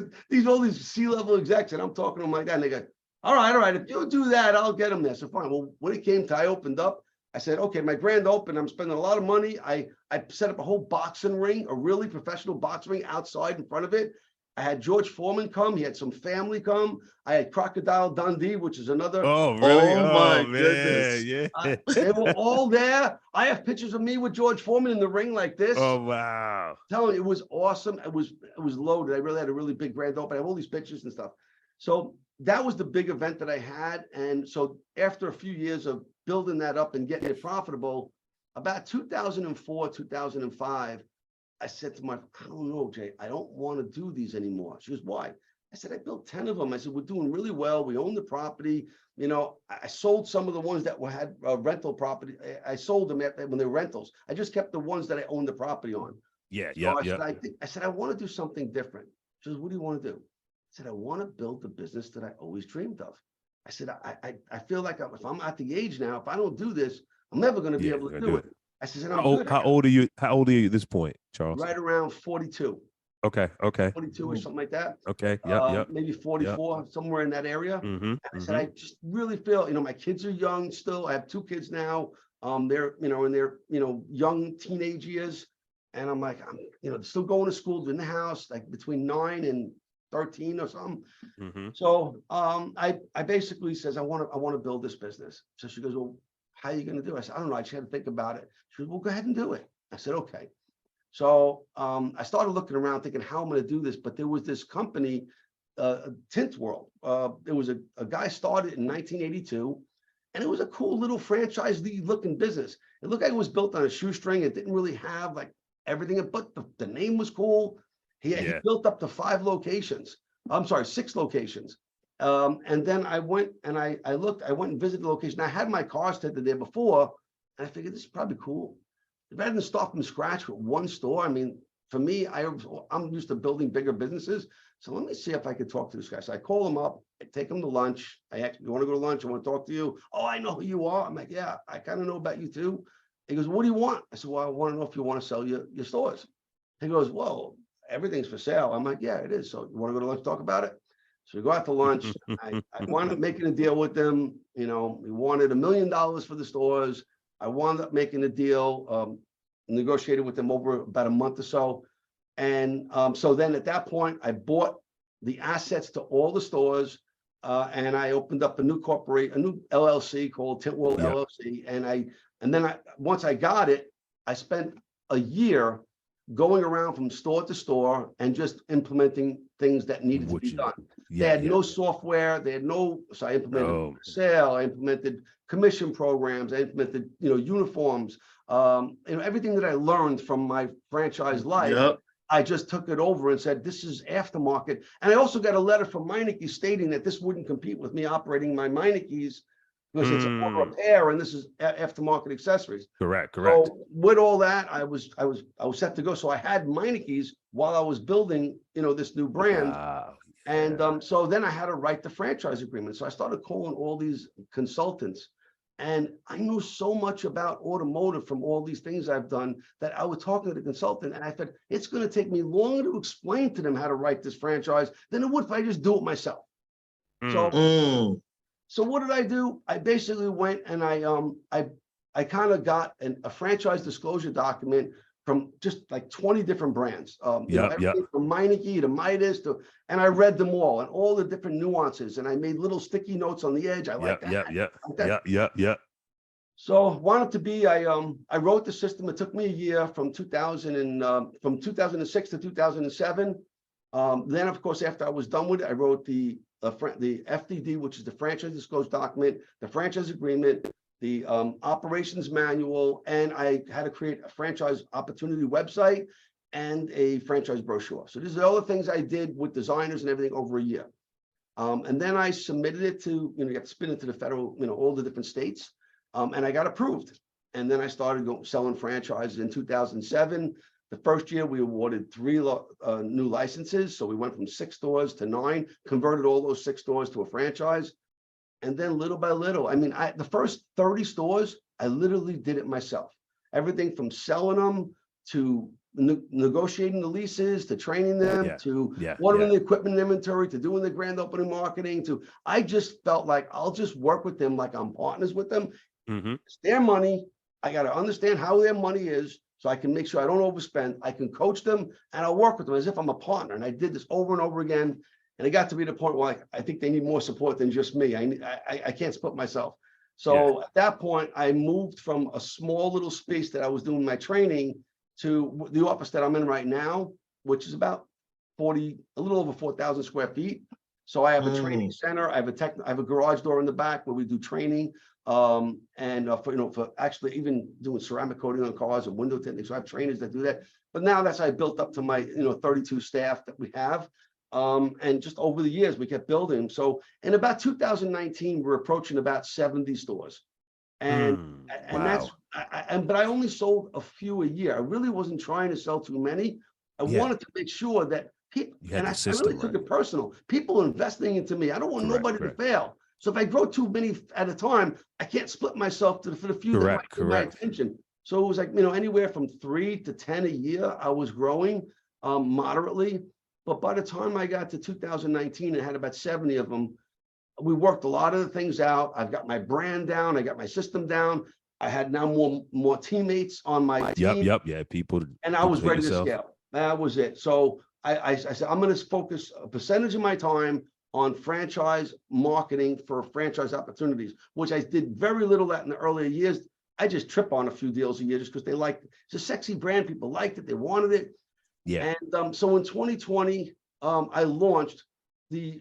all these C-level execs, and I'm talking to them like that, and they go, all right, if you do that, I'll get them there. So fine. Well, when it came to I opened up, I said, okay, my grand open, I'm spending a lot of money. I set up a whole boxing ring, a really professional boxing ring outside in front of it. I had George Foreman come. He had some family come. I had Crocodile Dundee, which is another. Oh, really? Oh my goodness. Yeah. They were all there. I have pictures of me with George Foreman in the ring like this. Oh, wow. Telling you, it was awesome. It was loaded. I really had a really big grand open. I have all these pictures and stuff. So that was the big event that I had. And so after a few years of building that up and getting it profitable, about 2004, 2005, I said to my, I don't know, Jay, I don't want to do these anymore. She goes, why? I said, I built 10 of them. I said, we're doing really well. We own the property. I sold some of the ones that had rental property. I sold them when they were rentals. I just kept the ones that I owned the property on. I said, I want to do something different. She goes, what do you want to do? I said, I want to build the business that I always dreamed of. I said, I feel like if I'm at the age now, if I don't do this, I'm never going to be able to do it. I said, how old are you? How old are you at this point, Charles? Right around 42. Okay. 42 or something like that. Okay. Yep. Maybe 44, somewhere in that area. I said, I just really feel, my kids are young still. I have 2 kids now. They're, in their, young teenage years. And I'm like, I'm, still going to school, in the house, like between 9 and 13 or something. So I basically says, I want to build this business. So she goes, well, how are you going to do it? I said, I don't know. I just had to think about it. She goes, well, go ahead and do it. I said, okay. So I started looking around thinking, how am I going to do this? But there was this company, Tint World. There was a guy started in 1982, and it was a cool little franchise looking business. It looked like it was built on a shoestring. It didn't really have like everything, but the name was cool. He built up to 5 locations. I'm sorry, 6 locations. And then I went and I went and visited the location. I had my cars tested there before, and I figured this is probably cool. Rather than start from scratch with one store, I mean, for me, I'm used to building bigger businesses. So let me see if I could talk to this guy. So I call him up, I take him to lunch. I ask, you want to go to lunch? I want to talk to you. Oh, I know who you are. I'm like, yeah, I kind of know about you too. He goes, what do you want? I said, well, I want to know if you want to sell your stores. He goes, well, everything's for sale. I'm like, yeah, it is. So you want to go to lunch, talk about it? So we go out to lunch. I wound up making a deal with them. We wanted $1 million for the stores. I wound up making a deal, negotiated with them over about a month or so. And so then at that point, I bought the assets to all the stores, and I opened up a new LLC called Tint World LLC. And And then once I got it, I spent a year going around from store to store and just implementing things that needed to be done. They had no software. They had no, so I implemented sale. I implemented commission programs. I implemented, uniforms. Everything that I learned from my franchise life, I just took it over and said, this is aftermarket. And I also got a letter from Meineke stating that this wouldn't compete with me operating my Meinekes because it's a repair and this is aftermarket accessories. Correct. So with all that, I was set to go. So I had Meinekes while I was building, this new brand. Wow. And so then I had to write the franchise agreement. So I started calling all these consultants, and I knew so much about automotive from all these things I've done that I was talking to the consultant and I said, it's going to take me longer to explain to them how to write this franchise than it would if I just do it myself. So what did I do? I basically went and I kind of got a franchise disclosure document from just like 20 different brands. Everything from Meineke to Midas and I read them all and all the different nuances. And I made little sticky notes on the edge. I like that. So wanted to be, I wrote the system. It took me a year from 2006 to 2007. Then of course, after I was done with it, I wrote the FDD, which is the franchise disclosure document, the franchise agreement, the operations manual, and I had to create a franchise opportunity website and a franchise brochure. So these are all the things I did with designers and everything over a year. And then I submitted it to, you have to spin it to the federal, all the different states, and I got approved. And then I started selling franchises in 2007. The first year we awarded 3 new licenses. So we went from 6 stores to 9, converted all those 6 stores to a franchise. And then little by little, the first 30 stores, I literally did it myself. Everything from selling them to negotiating the leases, to training them, to ordering the equipment inventory, to doing the grand opening marketing, I just felt like I'll just work with them like I'm partners with them. It's their money. I got to understand how their money is so I can make sure I don't overspend. I can coach them and I'll work with them as if I'm a partner. And I did this over and over again. And it got to be the point where I think they need more support than just me. I can't split myself. So at that point, I moved from a small little space that I was doing my training to the office that I'm in right now, which is about a little over 4,000 square feet. So I have a training center. I have a garage door in the back where we do training. For actually even doing ceramic coating on cars and window tinting. So I have trainers that do that. But now that's how I built up to my 32 staff that we have. And just over the years, we kept building. So in about 2019, we're approaching about 70 stores. And but I only sold a few a year. I really wasn't trying to sell too many. I wanted to make sure that people, and I really took it personal. People investing into me. I don't want nobody to fail. So if I grow too many at a time, I can't split myself for the few that might get my attention. So it was like, anywhere from 3 to 10 a year, I was growing moderately. But by the time I got to 2019 and had about 70 of them, we worked a lot of the things out. I've got my brand down. I got my system down. I had now more teammates on my team. People. And I was ready to scale. That was it. So I said, I'm going to focus a percentage of my time on franchise marketing for franchise opportunities, which I did very little that in the earlier years. I just trip on a few deals a year just because they liked it. It's a sexy brand. People liked it. They wanted it. And so in 2020, I launched the,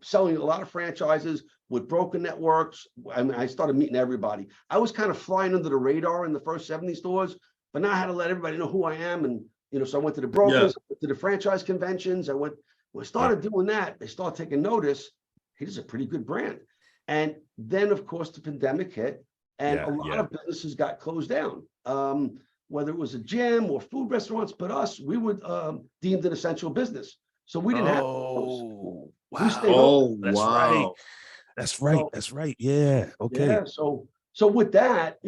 selling a lot of franchises with broker networks. I started meeting everybody. I was kind of flying under the radar in the first 70 stores, but now I had to let everybody know who I am. And, so I went to the brokers, to the franchise conventions. When I started doing that, they started taking notice. Hey, this is a pretty good brand. And then, of course, the pandemic hit and a lot of businesses got closed down. Whether it was a gym or food restaurants, but us, we were deemed an essential business. So we didn't have those. We stayed open. That's right. Yeah. Okay. Yeah. So with that,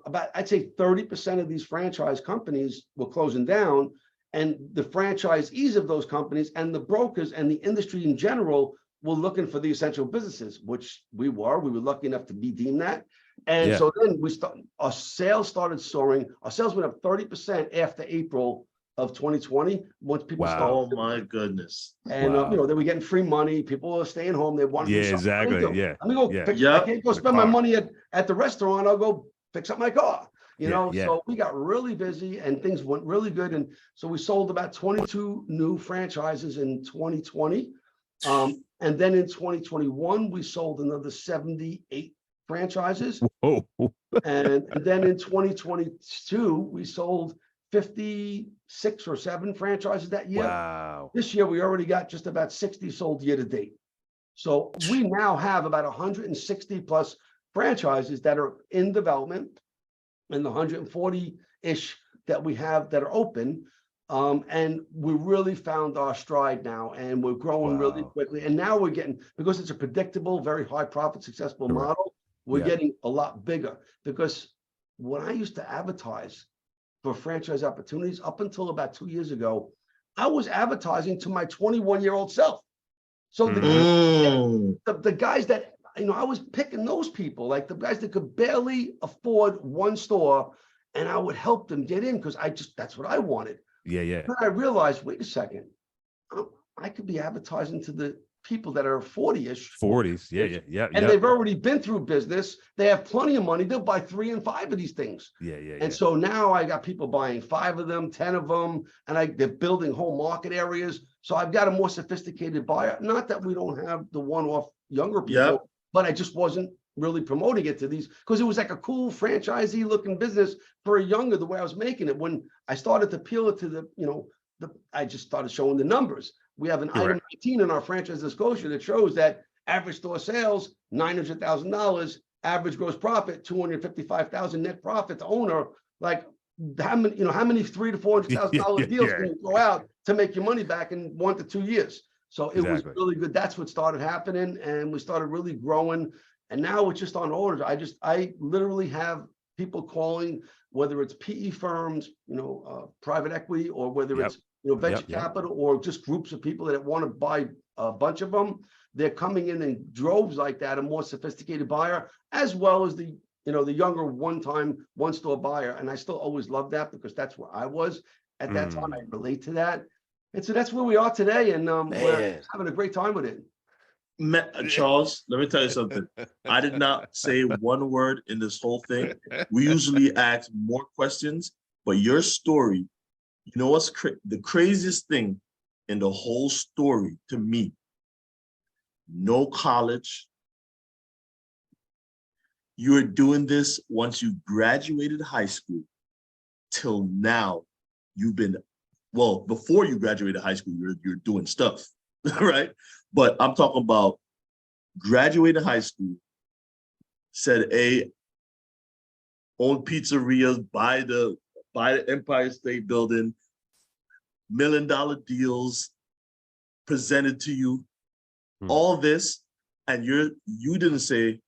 about I'd say 30% of these franchise companies were closing down, and the franchisees of those companies and the brokers and the industry in general were looking for the essential businesses, which we were. We were lucky enough to be deemed that. And so then our sales started soaring. Our sales went up 30% after April of 2020. Once people started. Oh my goodness. And they were getting free money. People were staying home. They wanted to do something. Exactly. I can't go spend my money at the restaurant. I'll go fix up my car. Yeah. So we got really busy and things went really good. And so we sold about 22 new franchises in 2020. And then in 2021, we sold another 78 franchises. Oh, And then in 2022, we sold 56 or 7 franchises that year. wow. This year, we already got just about 60 sold year to date. So we now have about 160 plus franchises that are in development, and the 140-ish that we have that are open. And we really found our stride now, and we're growing really quickly. And now we're getting, because it's a predictable, very high profit, successful model, we're getting a lot bigger. Because when I used to advertise for franchise opportunities up until about 2 years ago, I was advertising to my 21-year-old self. So the guys that, I was picking those people, like the guys that could barely afford one store, and I would help them get in because that's what I wanted. Yeah. Then I realized, wait a second, I could be advertising to the people that are 40-ish. 40s. Yeah. And they've already been through business. They have plenty of money. They'll buy 3 and 5 of these things. Yeah. And so now I got people buying 5 of them, 10 of them, and they're building whole market areas. So I've got a more sophisticated buyer. Not that we don't have the one-off younger people, but I just wasn't really promoting it to these, because it was like a cool franchisee looking business for a younger, the way I was making it. When I started to peel it to the, I just started showing the numbers. We have an item 19 in our franchise disclosure that shows that average store sales, $900,000, average gross profit, $255,000 net profit to owner. Like how many $300,000 to $400,000 deals can you throw out to make your money back in 1 to 2 years? So it was really good. That's what started happening, and we started really growing. And now it's just on orders. I literally have people calling, whether it's PE firms, private equity, or whether it's venture capital, or just groups of people that want to buy a bunch of them. They're coming in droves like that, a more sophisticated buyer, as well as the younger one store buyer. And I still always love that, because that's where I was at that time. I relate to that. And so that's where we are today. And we're having a great time with it. Charles, let me tell you something. I did not say one word in this whole thing. We usually ask more questions, but your story, what's the craziest thing in the whole story to me? No college. You were doing this once you graduated high school till now. You've been, before you graduated high school, you're doing stuff, right? But I'm talking about graduated high school, said, own pizzerias, buy the Empire State Building, $1 million deals presented to you, all this, and you didn't say,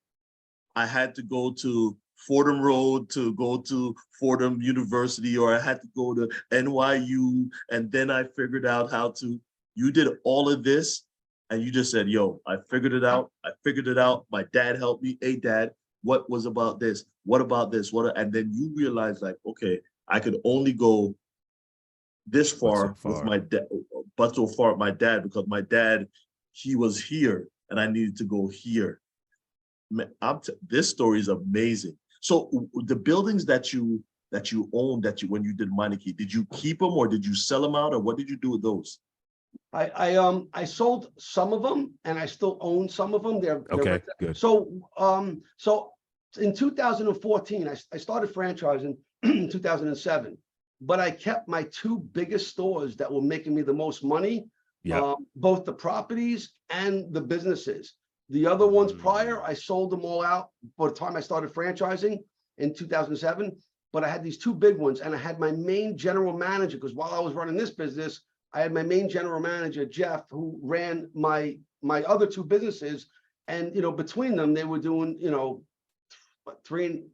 I had to go to Fordham Road to go to Fordham University, or I had to go to NYU, and then I figured out how to. You did all of this, and you just said, yo, I figured it out. My dad helped me. Hey, Dad, what was about this? What about this? And then you realize, like, okay, I could only go this far with my dad, but so far with my dad, because my dad, he was here, and I needed to go here. This story is amazing. So the buildings that you owned, when you did Meineke, did you keep them or did you sell them out, or what did you do with those? I sold some of them, and I still own some of them. They're good. So in 2014, I started franchising in 2007, but I kept my 2 biggest stores that were making me the most money, both the properties and the businesses. The other ones prior, I sold them all out by the time I started franchising in 2007. But I had these 2 big ones, and I had my main general manager, because while I was running this business, I had my main general manager, Jeff, who ran my other 2 businesses. And, between them, they were doing, $3 and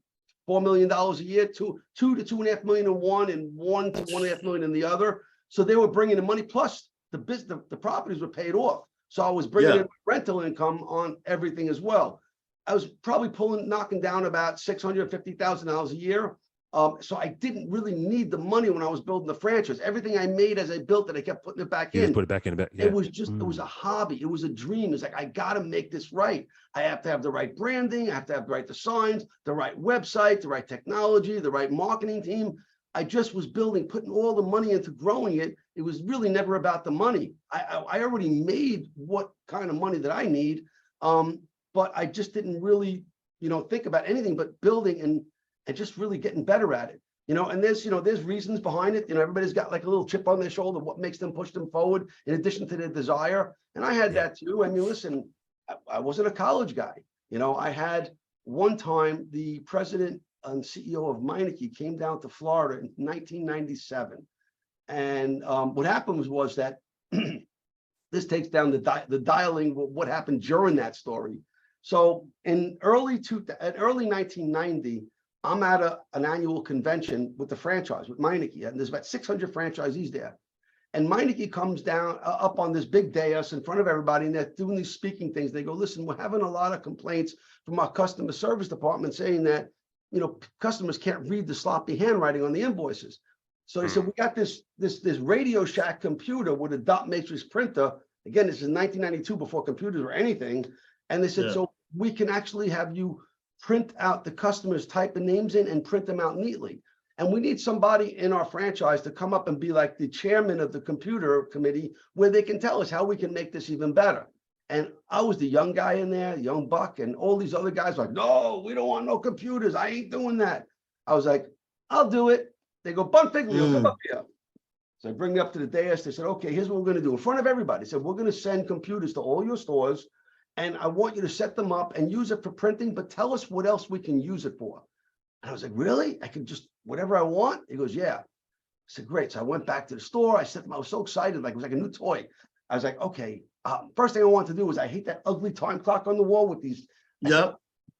$4 million a year, $2 to $2.5 million in one, and $1 to $1.5 million in the other. So they were bringing the money, plus the properties were paid off. So I was bringing in rental income on everything as well. I was probably knocking down about $650,000 a year. So I didn't really need the money when I was building the franchise. Everything I made as I built it, I kept putting it back You in. just put it back in the back. Yeah. It was just, it was a hobby. It was a dream. It's like, I got to make this right. I have to have the right branding. I have to have the right designs, the right website, the right technology, the right marketing team. I just was building, putting all the money into growing it. It was really never about the money. I already made what kind of money that I need. But I just didn't really, think about anything but building and just really getting better at it. And there's reasons behind it. Everybody's got like a little chip on their shoulder, what makes them push them forward in addition to their desire. And I had that too. I mean, listen, I wasn't a college guy. I had one time the president and CEO of Meineke came down to Florida in 1997. And what happened was that this takes down the dialing of what happened during that story. So in early 1990, I'm at an annual convention with the franchise, with Meineke, and there's about 600 franchisees there. And Meineke comes down up on this big dais in front of everybody, and they're doing these speaking things. They go, listen, we're having a lot of complaints from our customer service department saying that, customers can't read the sloppy handwriting on the invoices. So they said, we got this Radio Shack computer with a dot matrix printer. Again, this is 1992, before computers or anything. And they said, so we can actually have you print out the customers, type the names in and print them out neatly. And we need somebody in our franchise to come up and be like the chairman of the computer committee, where they can tell us how we can make this even better. And I was the young guy in there, young buck, and all these other guys were like, no, we don't want no computers. I ain't doing that. I was like, I'll do it. They go, Bonfiglio, come up here. So I bring me up to the dais. They said, okay, here's what we're going to do in front of everybody. They said, we're going to send computers to all your stores, and I want you to set them up and use it for printing, but tell us what else we can use it for. And I was like, really? I can just whatever I want? He goes, yeah. I said, great. So I went back to the store. I said, I was so excited, like it was like a new toy. I was like, okay, first thing I want to do is, I hate that ugly time clock on the wall with these. So,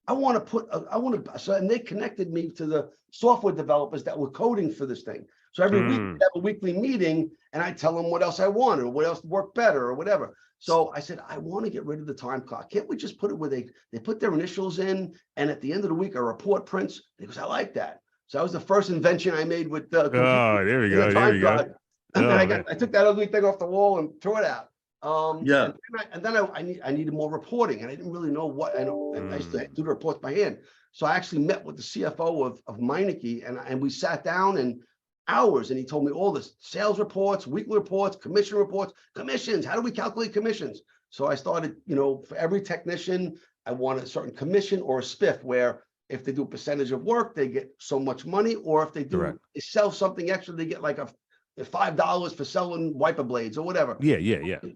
and they connected me to the software developers that were coding for this thing. So every week we have a weekly meeting, and I tell them what else I want or what else worked better or whatever. So I said, I want to get rid of the time clock. Can't we just put it where they put their initials in, and at the end of the week a report prints? He goes, I like that. So that was the first invention I made with the there we go. There we go. And then I took that ugly thing off the wall and threw it out. And then I needed more reporting, and I didn't really know what. I used to do the reports by hand. So I actually met with the CFO of Meineke, and we sat down and hours, and he told me all this: sales reports, weekly reports, commission reports, commissions. How do we calculate commissions? So I started, for every technician, I want a certain commission or a spiff, where if they do a percentage of work, they get so much money, or if they do they sell something extra, they get like a $5 for selling wiper blades or whatever. Yeah.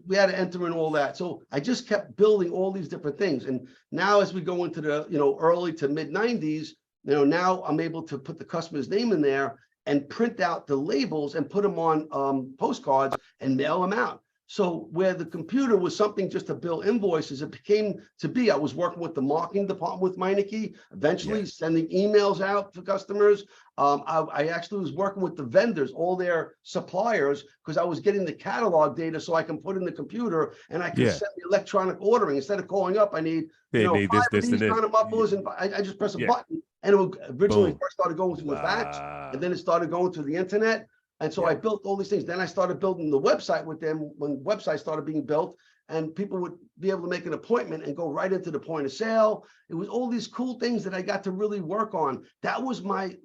We had to enter in all that. So I just kept building all these different things. And now as we go into the, early to mid 90s, now I'm able to put the customer's name in there and print out the labels and put them on postcards and mail them out. So where the computer was something just to bill invoices, it became to be, I was working with the marketing department with Meineke, eventually sending emails out to customers. I actually was working with the vendors, all their suppliers, because I was getting the catalog data so I can put in the computer and I can set the electronic ordering. Instead of calling up, I need, need five this, of these kind of mufflers, and I just press a button. And it would originally first started going through a fax, and then it started going through the internet. And so I built all these things. Then I started building the website with them when websites started being built, and people would be able to make an appointment and go right into the point of sale. It was all these cool things that I got to really work on. That was my,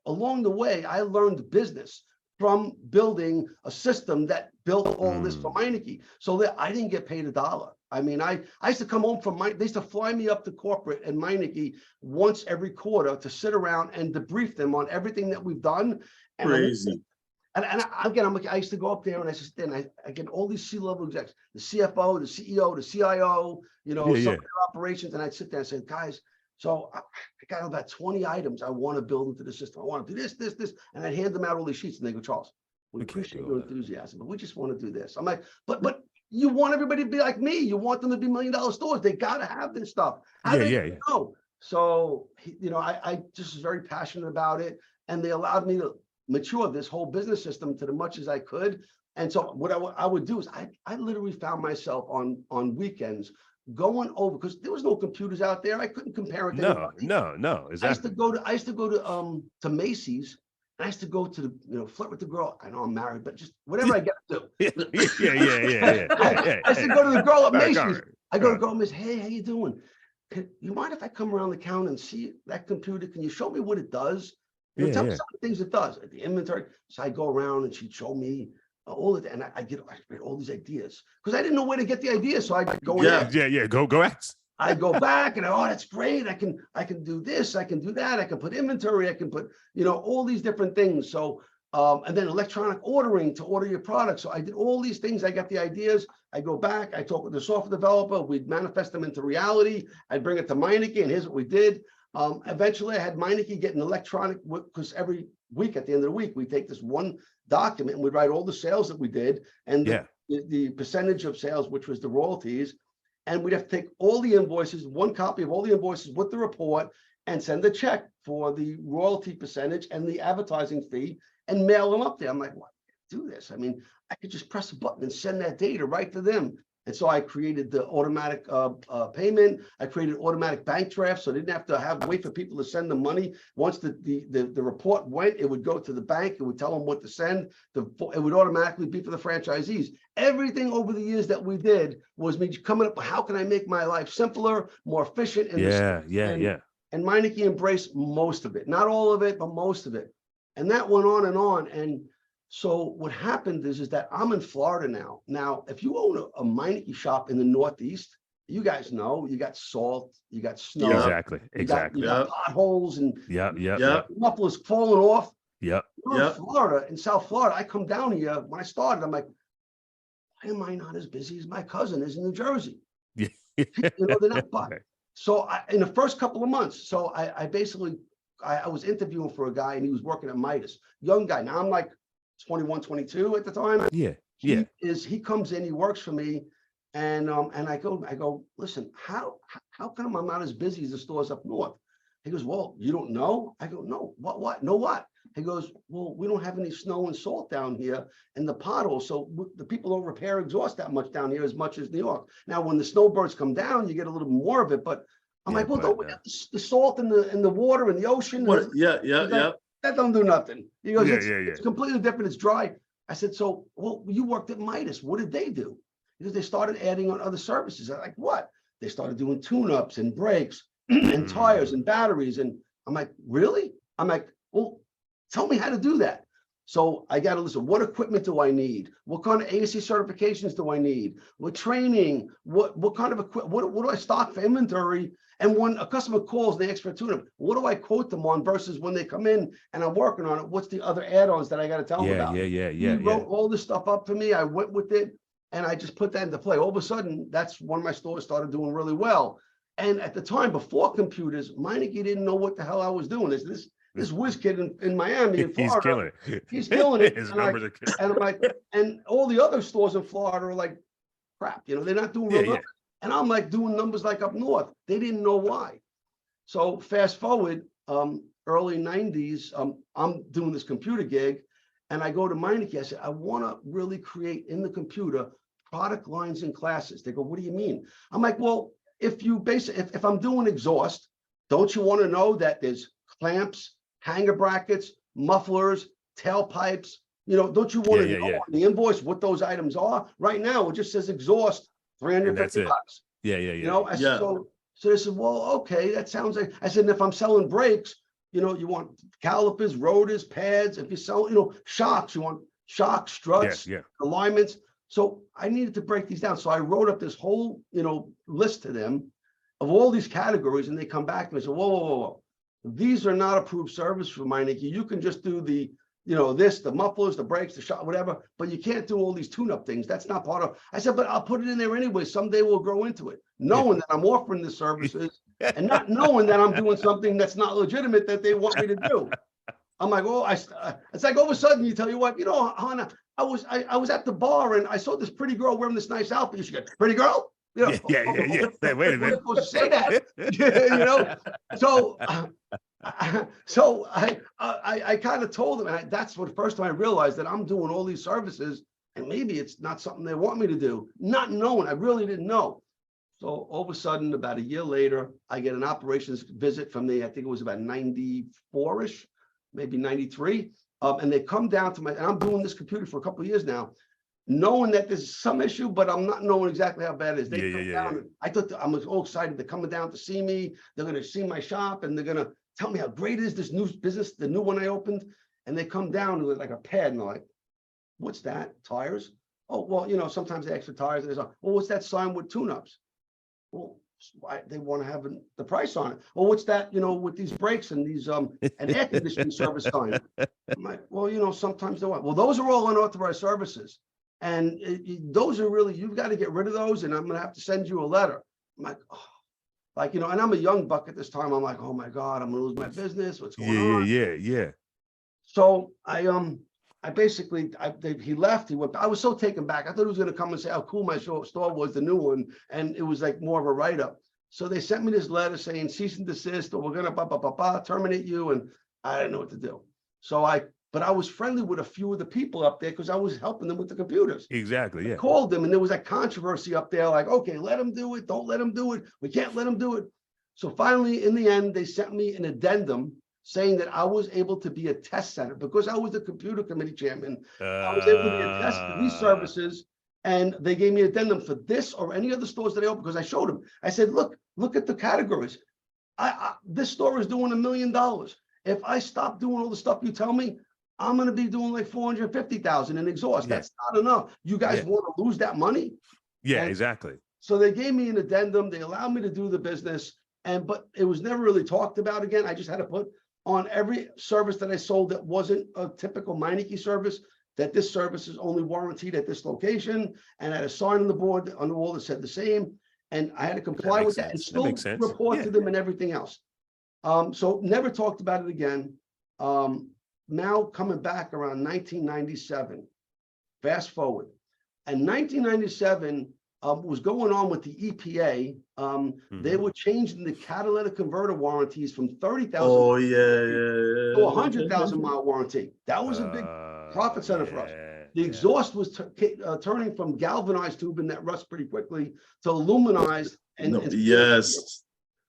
along the way, I learned business from building a system that built all this for Meineke, so that I didn't get paid $1. I mean, I used to come home from they used to fly me up to corporate and Meineke once every quarter to sit around and debrief them on everything that we've done. And crazy. And again, I used to go up there and I just then I get all these C-level execs, the CFO, the CEO, the CIO, some of their operations, and I'd sit there and say, guys, so I got about 20 items I want to build into the system. I want to do this, and I'd hand them out all these sheets, and they go, Charles, we appreciate your enthusiasm, but we just want to do this. I'm like, but you want everybody to be like me. You want them to be $1 million stores. They got to have this stuff. How do they know? So, I just was very passionate about it, and they allowed me to mature this whole business system to the much as I could. And so what I would do is I literally found myself on weekends going over, because there was no computers out there. I couldn't compare it to anybody. No, exactly. I used to go to Macy's. I used to go to the, flirt with the girl. I know I'm married, but just whatever I get to do. Yeah. I used to go to the girl at Macy's. Right. I go to girl, Miss, hey, how you doing? You mind if I come around the counter and see that computer? Can you show me what it does? Tell me some of the things it does. The inventory. So I go around and she'd show me all of that, and I get all these ideas because I didn't know where to get the ideas. So I go Go ask. I go back and that's great. I can do this. I can do that. I can put inventory. I can put all these different things. So and then electronic ordering to order your products. So I did all these things. I got the ideas. I go back. I talk with the software developer. We'd manifest them into reality. I'd bring it to Meineke, and here's what we did. Eventually, I had Meineke get an electronic, because every week at the end of the week, we take this one document and we'd write all the sales that we did and the percentage of sales, which was the royalties. And we'd have to take all the invoices, one copy of all the invoices with the report, and send a check for the royalty percentage and the advertising fee and mail them up there. I'm like, why do this? I mean, I could just press a button and send that data right to them. And so I created the automatic payment. I created automatic bank drafts, so I didn't have to wait for people to send the money. Once the report went, it would go to the bank. It would tell them what to send. It would automatically be for the franchisees. Everything over the years that we did was me coming up with how can I make my life simpler, more efficient. And Meineke embraced most of it, not all of it, but most of it. And that went on and on. And so what happened is that I'm in Florida now. Now, if you own a Meineke shop in the Northeast, you guys know you got salt, you got snow, exactly. You got potholes and mufflers falling off. In Florida, in South Florida, I come down here. When I started, I'm like, why am I not as busy as my cousin is in New Jersey? They're not fun. So in the first couple of months, so I basically was interviewing for a guy, and he was working at Midas, young guy. Now I'm like 21, 22 at the time. He comes in, he works for me, and I go, listen, how come I'm not as busy as the stores up north? He goes, well, you don't know? I go, no, what? No, what? He goes, well, we don't have any snow and salt down here and the potholes, so the people don't repair exhaust that much down here as much as New York. Now, when the snowbirds come down, you get a little more of it, but I'm like, well, don't we have the salt in the water and the ocean? That don't do nothing. He goes, it's completely different. It's dry. I said, so, well, you worked at Midas. What did they do? Because they started adding on other services. I'm like, what? They started doing tune-ups and brakes and tires and batteries. And I'm like, really? I'm like, well, tell me how to do that. So I got to listen. What equipment do I need? What kind of ASC certifications do I need? What training? What kind of equipment? What do I stock for inventory? And when a customer calls and they ask for a tune-up, what do I quote them on versus when they come in and I'm working on it? What's the other add-ons that I got to tell them about? He wrote all this stuff up for me. I went with it and I just put that into play. All of a sudden, that's when my stores started doing really well. And at the time, before computers, Meineke didn't know what the hell I was doing. This whiz kid in Miami, in Florida, he's killing it. His numbers are killing. And I'm like, and all the other stores in Florida are like crap. They're not doing real numbers. And I'm like doing numbers like up north. They didn't know why. So fast forward, early 90s, I'm doing this computer gig, and I go to Meineke. I said, I want to really create in the computer product lines and classes. They go, what do you mean? I'm like, well, if I'm doing exhaust, don't you want to know that there's clamps, hanger brackets, mufflers, tailpipes? Don't you want to know on the invoice what those items are? Right now, it just says exhaust, $350. So they said, well, okay, that sounds like. I said, and if I'm selling brakes, you want calipers, rotors, pads. If you sell, shocks, you want shocks, struts, alignments. So I needed to break these down. So I wrote up this whole, list to them of all these categories, and they come back to me and say, whoa. These are not approved service for Meineke. You can just do the, the mufflers, the brakes, the shock, whatever, but you can't do all these tune-up things. That's not part of. I said, but I'll put it in there anyway. Someday we'll grow into it, knowing that I'm offering the services and not knowing that I'm doing something that's not legitimate that they want me to do. I'm like, oh, it's like all of a sudden you tell your wife, Hannah, I was at the bar and I saw this pretty girl wearing this nice outfit. She goes, pretty girl? Wait a minute. Supposed to say that, So I kind of told them, and that's what first time I realized that I'm doing all these services, and maybe it's not something they want me to do. Not knowing, I really didn't know. So all of a sudden, about a year later, I get an operations visit from I think it was about 94-ish, maybe 93. And they come down to and I'm doing this computer for a couple of years now, knowing that there's some issue, but I'm not knowing exactly how bad it is. They come down. And I thought I was all excited. They're coming down to see me. They're going to see my shop and they're going to tell me how great it is, this new business, the new one I opened. And they come down with like a pad and they're like, what's that? Tires? Oh, well, sometimes they ask for tires. And they're like, well, what's that sign with tune-ups? Well, why they want to have the price on it. Well, what's that, with these brakes and these an air conditioning service sign? I'm like, well, sometimes they want. Well, those are all unauthorized services. And those are really, you've got to get rid of those. And I'm going to have to send you a letter. I'm like, oh, and I'm a young buck at this time. I'm like, oh my God, I'm going to lose my business. What's going on? Yeah. So I basically, he left, he went, I was so taken back. I thought he was going to come and say how cool my store was, the new one. And it was like more of a write-up. So they sent me this letter saying cease and desist, or we're going to terminate you. And I didn't know what to do. But I was friendly with a few of the people up there because I was helping them with the computers. Exactly, yeah. I called them and there was a controversy up there, like, okay, let them do it. Don't let them do it. We can't let them do it. So finally, in the end, they sent me an addendum saying that I was able to be a test center because I was the computer committee chairman. I was able to be a test for these services. And they gave me an addendum for this or any other stores that I opened because I showed them. I said, look at the categories. This store is doing $1 million. If I stop doing all the stuff you tell me, I'm going to be doing like 450,000 in exhaust. Yeah. That's not enough. You guys want to lose that money? Yeah, exactly. So they gave me an addendum. They allowed me to do the business. But it was never really talked about again. I just had to put on every service that I sold that wasn't a typical Meineke service, that this service is only warranted at this location, and I had a sign on the board on the wall that said the same. And I had to comply with that and still report to them and everything else. So never talked about it again. Now coming back around 1997, fast forward, and 1997 was going on with the EPA. They were changing the catalytic converter warranties from 30,000 to 100,000 mile warranty. That was a big profit center for us. The exhaust was turning from galvanized tubing that rusts pretty quickly to aluminized.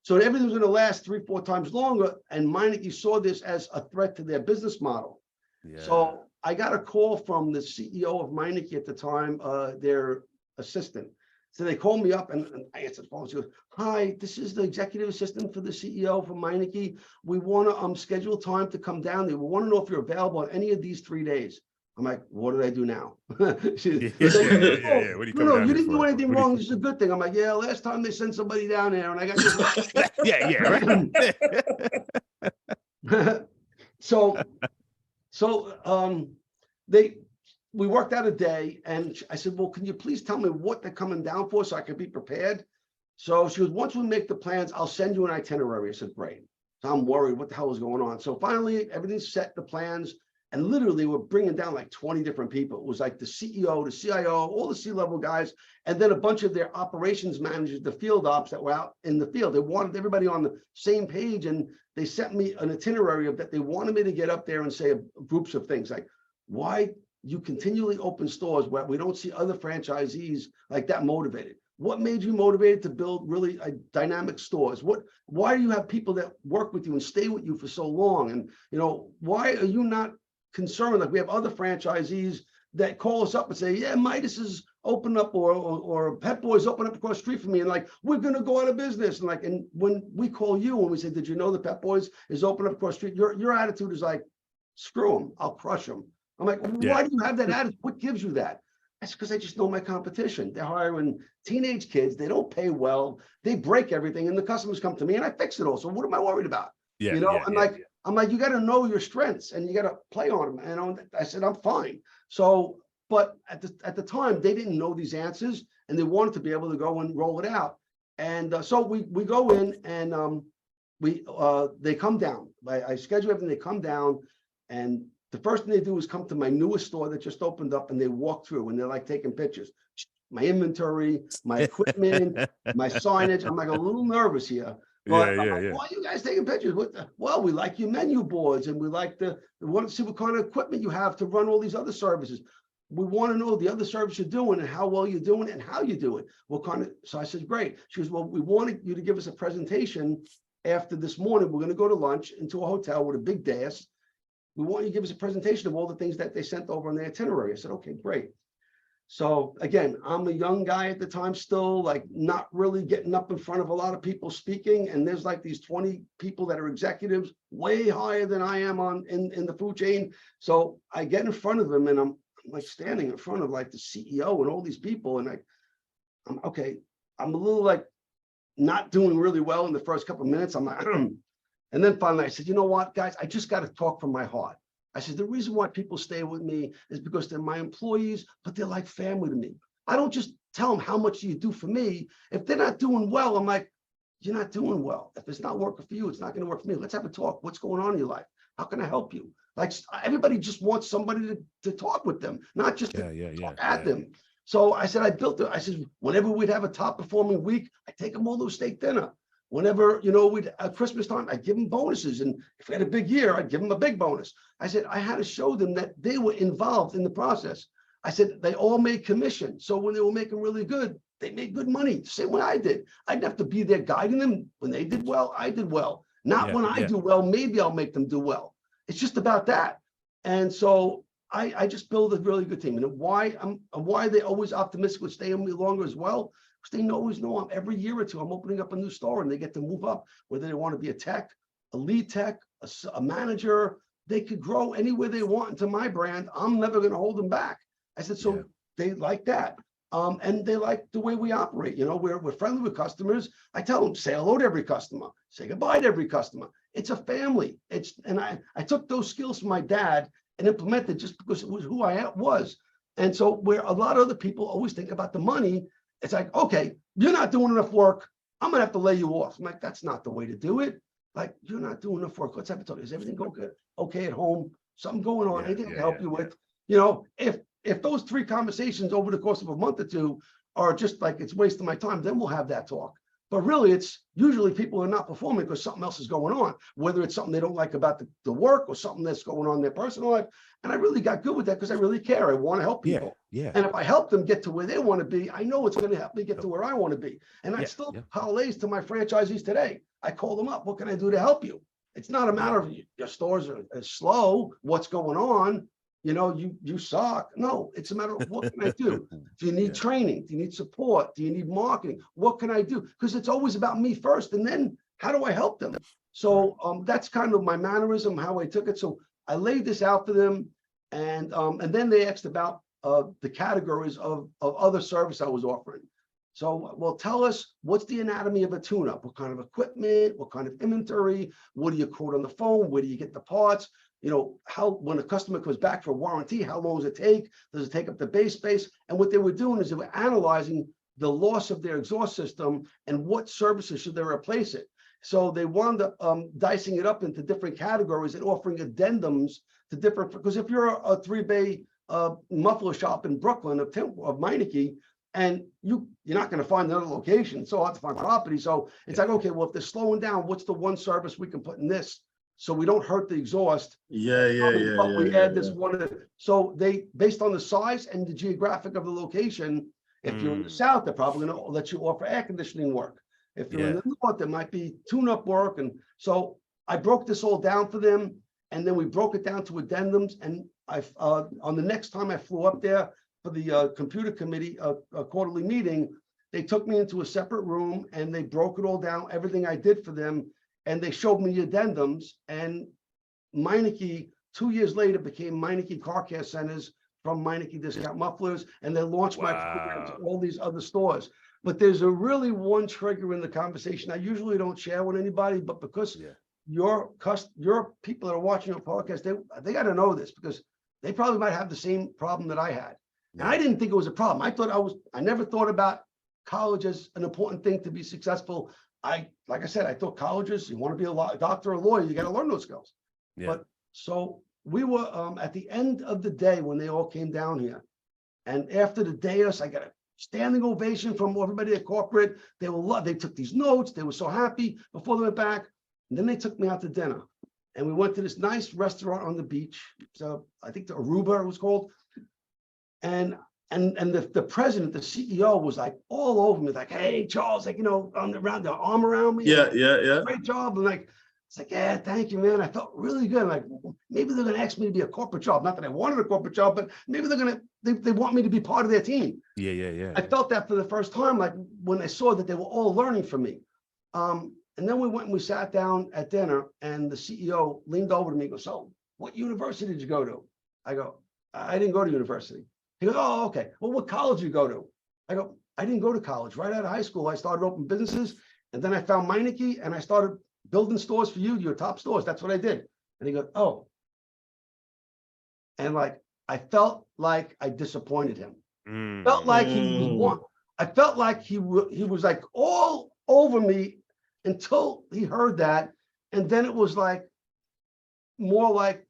So everything was going to last 3-4 times longer. And Meineke saw this as a threat to their business model. Yeah. So I got a call from the CEO of Meineke at the time, their assistant. So they called me up and I answered the phone. She goes, hi, this is the executive assistant for the CEO from Meineke. We want to schedule time to come down there. We want to know if you're available on any of these 3 days. I'm like, what did I do now? What do you no, you didn't do anything wrong. This is a good thing. I'm like, yeah, last time they sent somebody down there and I got right. So we worked out a day and I said, well, can you please tell me what they're coming down for so I can be prepared? So she goes, once we make the plans, I'll send you an itinerary. I said, great. So I'm worried what the hell is going on. So finally, everything's set, the plans. And literally we're bringing down like 20 different people. It was like the CEO, the CIO, all the C-level guys, and then a bunch of their operations managers, the field ops that were out in the field. They wanted everybody on the same page. And they sent me an itinerary of that. They wanted me to get up there and say groups of things like, why you continually open stores where we don't see other franchisees like that motivated? What made you motivated to build really dynamic stores? Why do you have people that work with you and stay with you for so long? And, why are you not concerned? Like we have other franchisees that call us up and say, yeah, Midas is open up or Pet Boys open up across the street from me. And like, we're going to go out of business. And when we call you and we say, did you know the Pet Boys is open up across the street? Your attitude is like, screw them, I'll crush them. I'm like, why do you have that attitude? What gives you that? That's because I just know my competition. They're hiring teenage kids. They don't pay well. They break everything. And the customers come to me and I fix it all. So what am I worried about? I'm like, you got to know your strengths and you got to play on them. And I said, I'm fine. So, but at the time, they didn't know these answers and they wanted to be able to go and roll it out. And so we go in and they come down. I schedule everything. They come down and the first thing they do is come to my newest store that just opened up and they walk through and they're like taking pictures. My inventory, my equipment, my signage. I'm like a little nervous here. But why are you guys taking pictures? Well, we like your menu boards and we want to see what kind of equipment you have to run all these other services. we want to know the other service you're doing and how well you're doing and how you do it. What kind of, so I said, great. She goes, well, we wanted you to give us a presentation after this morning. We're going to go to lunch into a hotel with a big desk. We want you to give us a presentation of all the things that they sent over on the itinerary. I said, okay, great. So again, I'm a young guy at the time, still like not really getting up in front of a lot of people speaking. And there's like these 20 people that are executives way higher than I am in the food chain. So I get in front of them and I'm like standing in front of like the CEO and all these people. And I'm okay. I'm a little like not doing really well in the first couple of minutes. I'm like, and then finally I said, you know what, guys, I just got to talk from my heart. I said, the reason why people stay with me is because they're my employees, but they're like family to me. I don't just tell them how much you do for me. If they're not doing well, I'm like, you're not doing well. If it's not working for you, it's not going to work for me. Let's have a talk. What's going on in your life? How can I help you? Like everybody just wants somebody to talk with them, not just to talk at them. So I said, I built it. I said, whenever we'd have a top performing week, I take them all to steak dinner. Whenever, you know, we'd at Christmas time, I'd give them bonuses. And if we had a big year, I'd give them a big bonus. I said, I had to show them that they were involved in the process. I said, they all made commission. So when they were making really good, they made good money. The same way I did. I didn't have to be there guiding them. When they did well, I did well. Not when I do well, maybe I'll make them do well. It's just about that. And so I just build a really good team. And why are they always optimistic with staying with me longer as well? Because they always know every year or two I'm opening up a new store and they get to move up, whether they want to be a tech, a lead tech, a manager. They could grow anywhere they want into my brand. I'm never going to hold them back. I said, so they like that. And they like the way we operate. You know, we're friendly with customers. I tell them, say hello to every customer, say goodbye to every customer. It's a family. And I took those skills from my dad and implemented just because it was who I was. And so where a lot of other people always think about the money, it's like, okay, you're not doing enough work. I'm gonna have to lay you off. I'm like, that's not the way to do it. Like, you're not doing enough work. Let's have a talk. Is everything going good? Okay at home? Something going on? Anything I can help you with? You know, if those 3 conversations over the course of a month or 2 are just like it's wasting my time, then we'll have that talk. But really, it's usually people are not performing because something else is going on, whether it's something they don't like about the work or something that's going on in their personal life. And I really got good with that because I really care. I want to help people. And if I help them get to where they want to be, I know it's going to help me get to where I want to be. And I still parlays to my franchisees today. I call them up. What can I do to help you? It's not a matter of your stores are slow. What's going on? You know, you suck. No, it's a matter of what can I do? Do you need training? Do you need support? Do you need marketing? What can I do? Because it's always about me first. And then how do I help them? So that's kind of my mannerism, how I took it. So I laid this out for them. And then they asked about the categories of other service I was offering. So, well, tell us, what's the anatomy of a tune-up? What kind of equipment? What kind of inventory? What do you quote on the phone? Where do you get the parts? You know, how, when a customer comes back for a warranty, how long does it take? Does it take up the base space? And what they were doing is they were analyzing the loss of their exhaust system and what services should they replace it. So they wound up dicing it up into different categories and offering addendums to different, because if you're a 3-bay muffler shop in Brooklyn of Meineke, and you're not going to find another location. It's so hard to find property. So it's like, okay, well, if they're slowing down, what's the one service we can put in this so we don't hurt the exhaust? We add this one. So they, based on the size and the geographic of the location, if you're in the South, they're probably going to let you offer air conditioning work. If you're in the North, there might be tune-up work. And so I broke this all down for them. And then we broke it down to addendums. And on the next time I flew up there for the computer committee, a quarterly meeting, they took me into a separate room and they broke it all down, everything I did for them. And they showed me the addendums. And Meineke, 2 years later, became Meineke Car Care Centers from Meineke Discount Mufflers. And they launched my program to all these other stores. But there's a really one trigger in the conversation I usually don't share with anybody, but because your people that are watching your podcast, they got to know this, because they probably might have the same problem that I had. And I didn't think it was a problem. I never thought about college as an important thing to be successful. Like I said, I thought colleges, you want to be a doctor or a lawyer, you got to learn those skills. But so we were at the end of the day when they all came down here. And after the dais, I got a standing ovation from everybody at corporate. They took these notes. They were so happy before they went back. And then they took me out to dinner. And we went to this nice restaurant on the beach. So I think the Aruba it was called. And the president, the CEO was like all over me, like, hey, Charles, like, around the arm around me. Yeah. Great job. And like, it's like, yeah, thank you, man. I felt really good. Like, maybe they're going to ask me to be a corporate job. Not that I wanted a corporate job, but maybe they want me to be part of their team. Yeah. I felt that for the first time, like when I saw that they were all learning from me. And then we went and we sat down at dinner, and the CEO leaned over to me and goes, so what university did you go to? I go, I didn't go to university. He goes, oh, okay. Well, what college did you go to? I go, I didn't go to college. Right out of high school, I started opening businesses, and then I found Meineke, and I started building stores for you, your top stores. That's what I did. And he goes, oh. And like, I felt like I disappointed him. Felt like he was one. I felt like he was like all over me until he heard that. And then it was like more like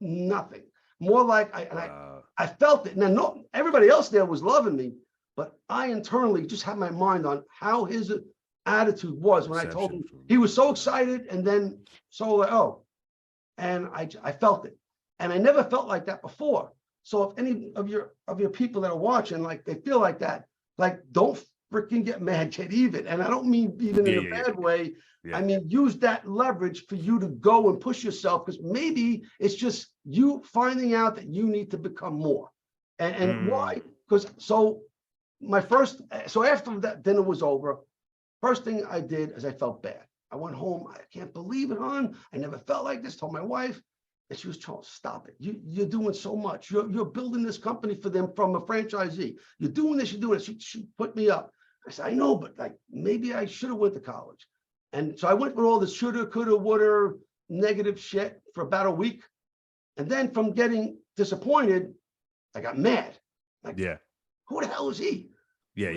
nothing. More like I felt it. Now, no, everybody else there was loving me, but I internally just had my mind on how his attitude was when I told him. He was so excited, and then so like, oh, and I felt it, and I never felt like that before. So if any of your people that are watching, like they feel like that, like don't freaking get mad, get even. And I don't mean even in a bad way. I mean, use that leverage for you to go and push yourself, because maybe it's just you finding out that you need to become more. And why? Because so after that dinner was over, first thing I did is I felt bad. I went home. I can't believe it, hon. I never felt like this. Told my wife, and she was Charles, stop it. You're doing so much. You're building this company for them from a franchisee. You're doing this. You're doing it. She put me up. I said, I know, but like maybe I should have went to college. And so I went with all this shoulda, coulda, woulda, negative shit for about a week. And then from getting disappointed, I got mad. Like, who the hell is he? Yeah.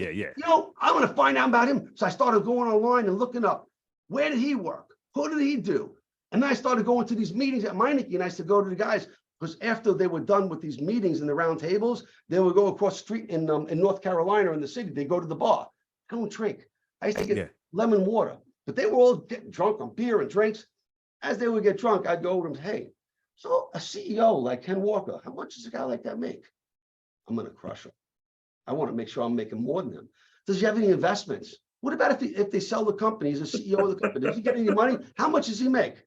I want to find out about him. So I started going online and looking up, where did he work? Who did he do? And then I started going to these meetings at Meineke, and I used to go to the guys, because after they were done with these meetings in the round tables, they would go across the street in North Carolina, in the city. They go to the bar. I don't drink. I used to get lemon water, but they were all getting drunk on beer and drinks. As they would get drunk, I'd go over and say, hey, so a CEO like Ken Walker, how much does a guy like that make? I'm going to crush him. I want to make sure I'm making more than him. Does he have any investments? What about if they sell the company? He's a CEO of the company. Does he get any money? How much does he make?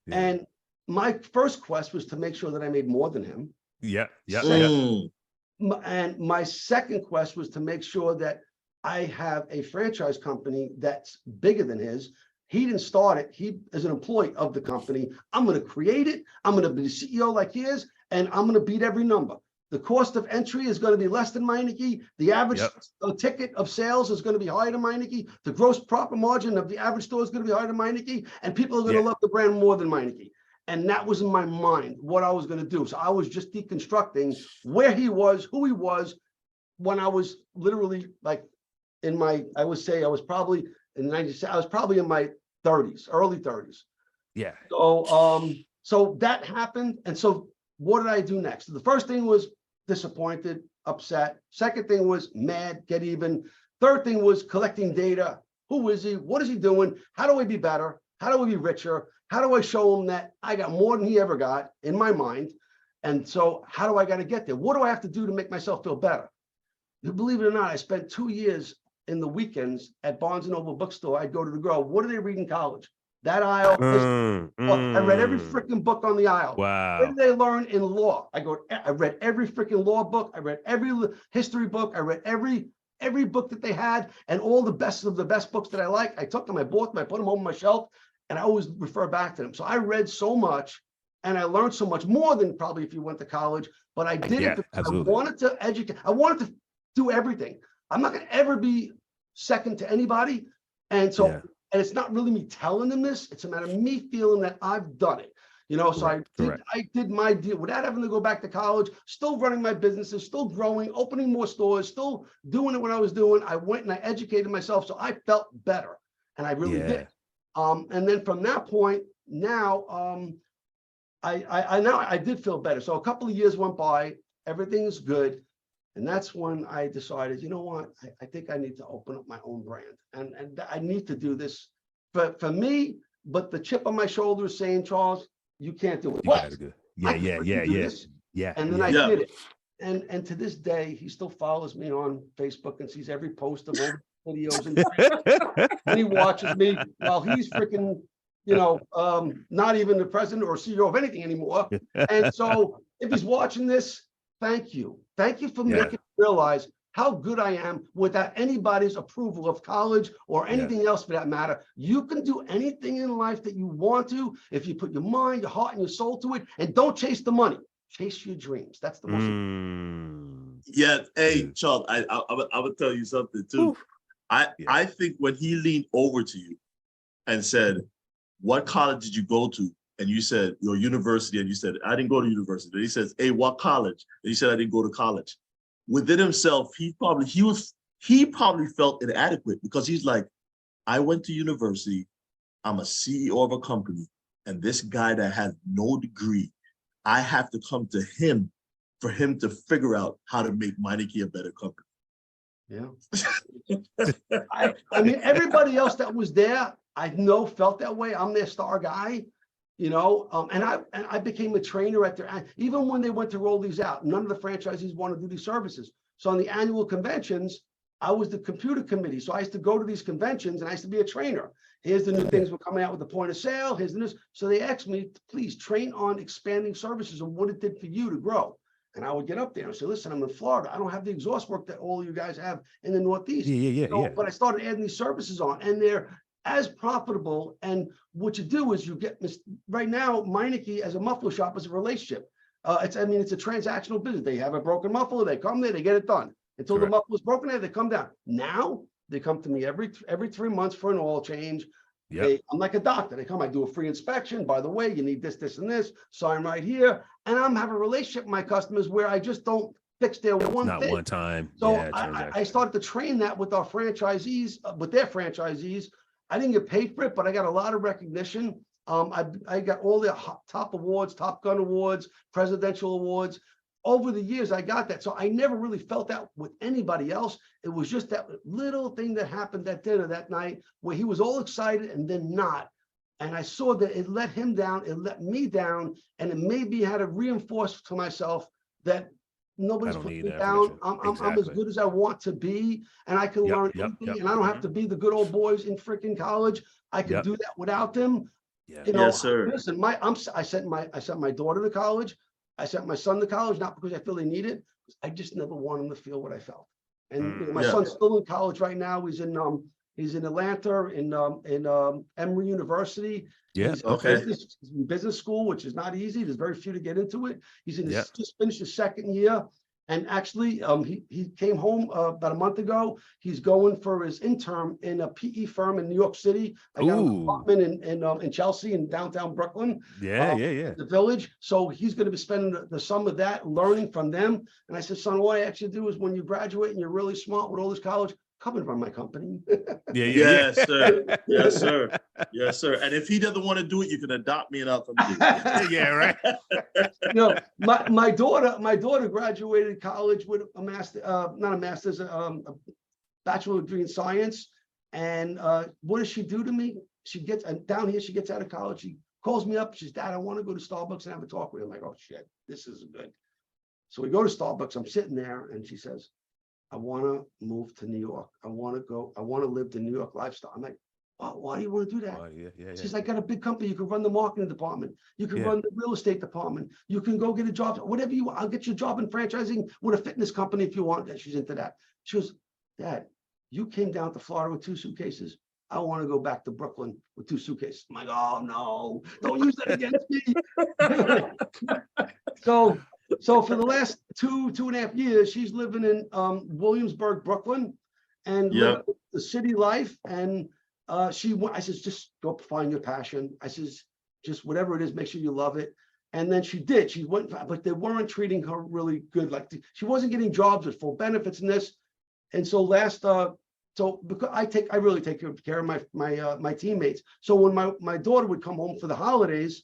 And my first quest was to make sure that I made more than him. And my second quest was to make sure that I have a franchise company that's bigger than his. He didn't start it. He is an employee of the company. I'm going to create it. I'm going to be the CEO like he is, and I'm going to beat every number. The cost of entry is going to be less than Meineke. The average ticket of sales is going to be higher than Meineke. The gross profit margin of the average store is going to be higher than Meineke, and people are going to love the brand more than Meineke. And that was in my mind, what I was going to do. So I was just deconstructing where he was, who he was, when I was literally like in my, I would say I was probably in 96, I was probably in my 30s, early 30s. Yeah. So that happened. And so what did I do next? The first thing was disappointed, upset. Second thing was mad, get even. Third thing was collecting data. Who is he? What is he doing? How do I be better? How do I be richer? How do I show him that I got more than he ever got in my mind? And so how do I got to get there? What do I have to do to make myself feel better? You believe it or not, I spent 2 years in the weekends at Barnes & Noble bookstore. I'd go to the girl. What do they read in college? That aisle. I read every freaking book on the aisle. Wow. What did they learn in law? I read every freaking law book. I read every history book. I read every book that they had, and all the best of the best books that I like. I took them, I bought them, I put them on my shelf, and I always refer back to them. So I read so much, and I learned so much more than probably if you went to college, but I did it because I wanted to educate. I wanted to do everything. I'm not going to ever be second to anybody. And so, and it's not really me telling them this. It's a matter of me feeling that I've done it. So I did my deal without having to go back to college, still running my businesses, still growing, opening more stores, still doing it when I was doing. I went and I educated myself. So I felt better, and I really did. And then from that point, now I did feel better. So a couple of years went by, everything's good. And that's when I decided, you know what, I think I need to open up my own brand. And I need to do this for me, but the chip on my shoulder is saying, Charles, you can't do it. You gotta do it. Yeah. And then I did it. And to this day, he still follows me on Facebook and sees every post of all the videos and he watches me while he's freaking, not even the president or CEO of anything anymore. And so if he's watching this, thank you. Thank you for making me realize how good I am without anybody's approval of college or anything else for that matter. You can do anything in life that you want to if you put your mind, your heart, and your soul to it, and don't chase the money. Chase your dreams. That's the most important. Yeah. Hey, Charles, I would tell you something too. I think when he leaned over to you and said, "What college did you go to?" And you said, "Your university," and you said, "I didn't go to university." And he says, "Hey, what college?" And you said, "I didn't go to college." Within himself, he probably felt inadequate because he's like, "I went to university. I'm a CEO of a company, and this guy that has no degree, I have to come to him for him to figure out how to make Meineke a better company." Yeah. I mean, everybody else that was there, I know felt that way. I'm their star guy, and I became a trainer at their, even when they went to roll these out, none of the franchisees wanted to do these services. So on the annual conventions, I was the computer committee. So I used to go to these conventions and I used to be a trainer. Here's the new things we're coming out with the point of sale. Here's the news. So they asked me, please train on expanding services and what it did for you to grow. And I would get up there and say, listen, I'm in Florida. I don't have the exhaust work that all of you guys have in the Northeast. But I started adding these services on, and they're as profitable. And what you do is you get this right now, Meineke as a muffler shop is a relationship. It's a transactional business. They have a broken muffler, they come there, they get it done. Until the muffler is broken there, they come down. Now they come to me every 3 months for an oil change. I'm like a doctor. They come, I do a free inspection. By the way, you need this, this, and this. Sign right here. And I'm having a relationship with my customers where I just don't fix their one thing. One time. So I started to train that with our franchisees, with their franchisees. I didn't get paid for it, but I got a lot of recognition. I got all the top awards, Top Gun awards, presidential awards. Over the years, I got that. So I never really felt that with anybody else. It was just that little thing that happened at dinner that night where he was all excited and then not. And I saw that it let him down, it let me down, and it made me had to reinforce to myself that nobody's putting me down. I'm as good as I want to be, and I can learn anything, and I don't have to be the good old boys in freaking college. I can do that without them. Yes, sir. Listen, I sent my daughter to college. I sent my son to college, not because I feel they need it. I just never want him to feel what I felt. And my son's still in college right now. He's in Atlanta in Emory University. He's in business school, which is not easy. There's very few to get into it. He's in just finished his second year. And actually, he came home about a month ago. He's going for his intern in a PE firm in New York City. I got an apartment in Chelsea in downtown Brooklyn. The Village. So he's going to be spending the summer of that learning from them. And I said, son, what I actually do is when you graduate and you're really smart with all this college, come and run my company. Yes, sir. Yes, sir. Yes, sir. And if he doesn't want to do it, you can adopt me and I'll come do it. My daughter graduated college with a master, not a master's, a bachelor degree in science. And what does she do to me? She gets down here. She gets out of college. She calls me up. She's, Dad, I want to go to Starbucks and have a talk with you. I'm like, oh shit, this is good. So we go to Starbucks. I'm sitting there, and she says, I want to move to New York. I want to live the New York lifestyle. I'm like, well, why do you want to do that? She's like, I got a big company. You can run the marketing department. You can run the real estate department. You can go get a job, whatever you want. I'll get you a job in franchising with a fitness company if you want. And she's into that. She goes, Dad, you came down to Florida with 2 suitcases. I want to go back to Brooklyn with 2 suitcases. I'm like, oh no, don't use that against me. So for the last 2.5 years, she's living in Williamsburg, Brooklyn, and living the city life. And I says, just go find your passion. I says, just whatever it is, make sure you love it. And then she did. She went, but they weren't treating her really good. Like she wasn't getting jobs with full benefits and this. And so because I really take care of my teammates. So when my daughter would come home for the holidays,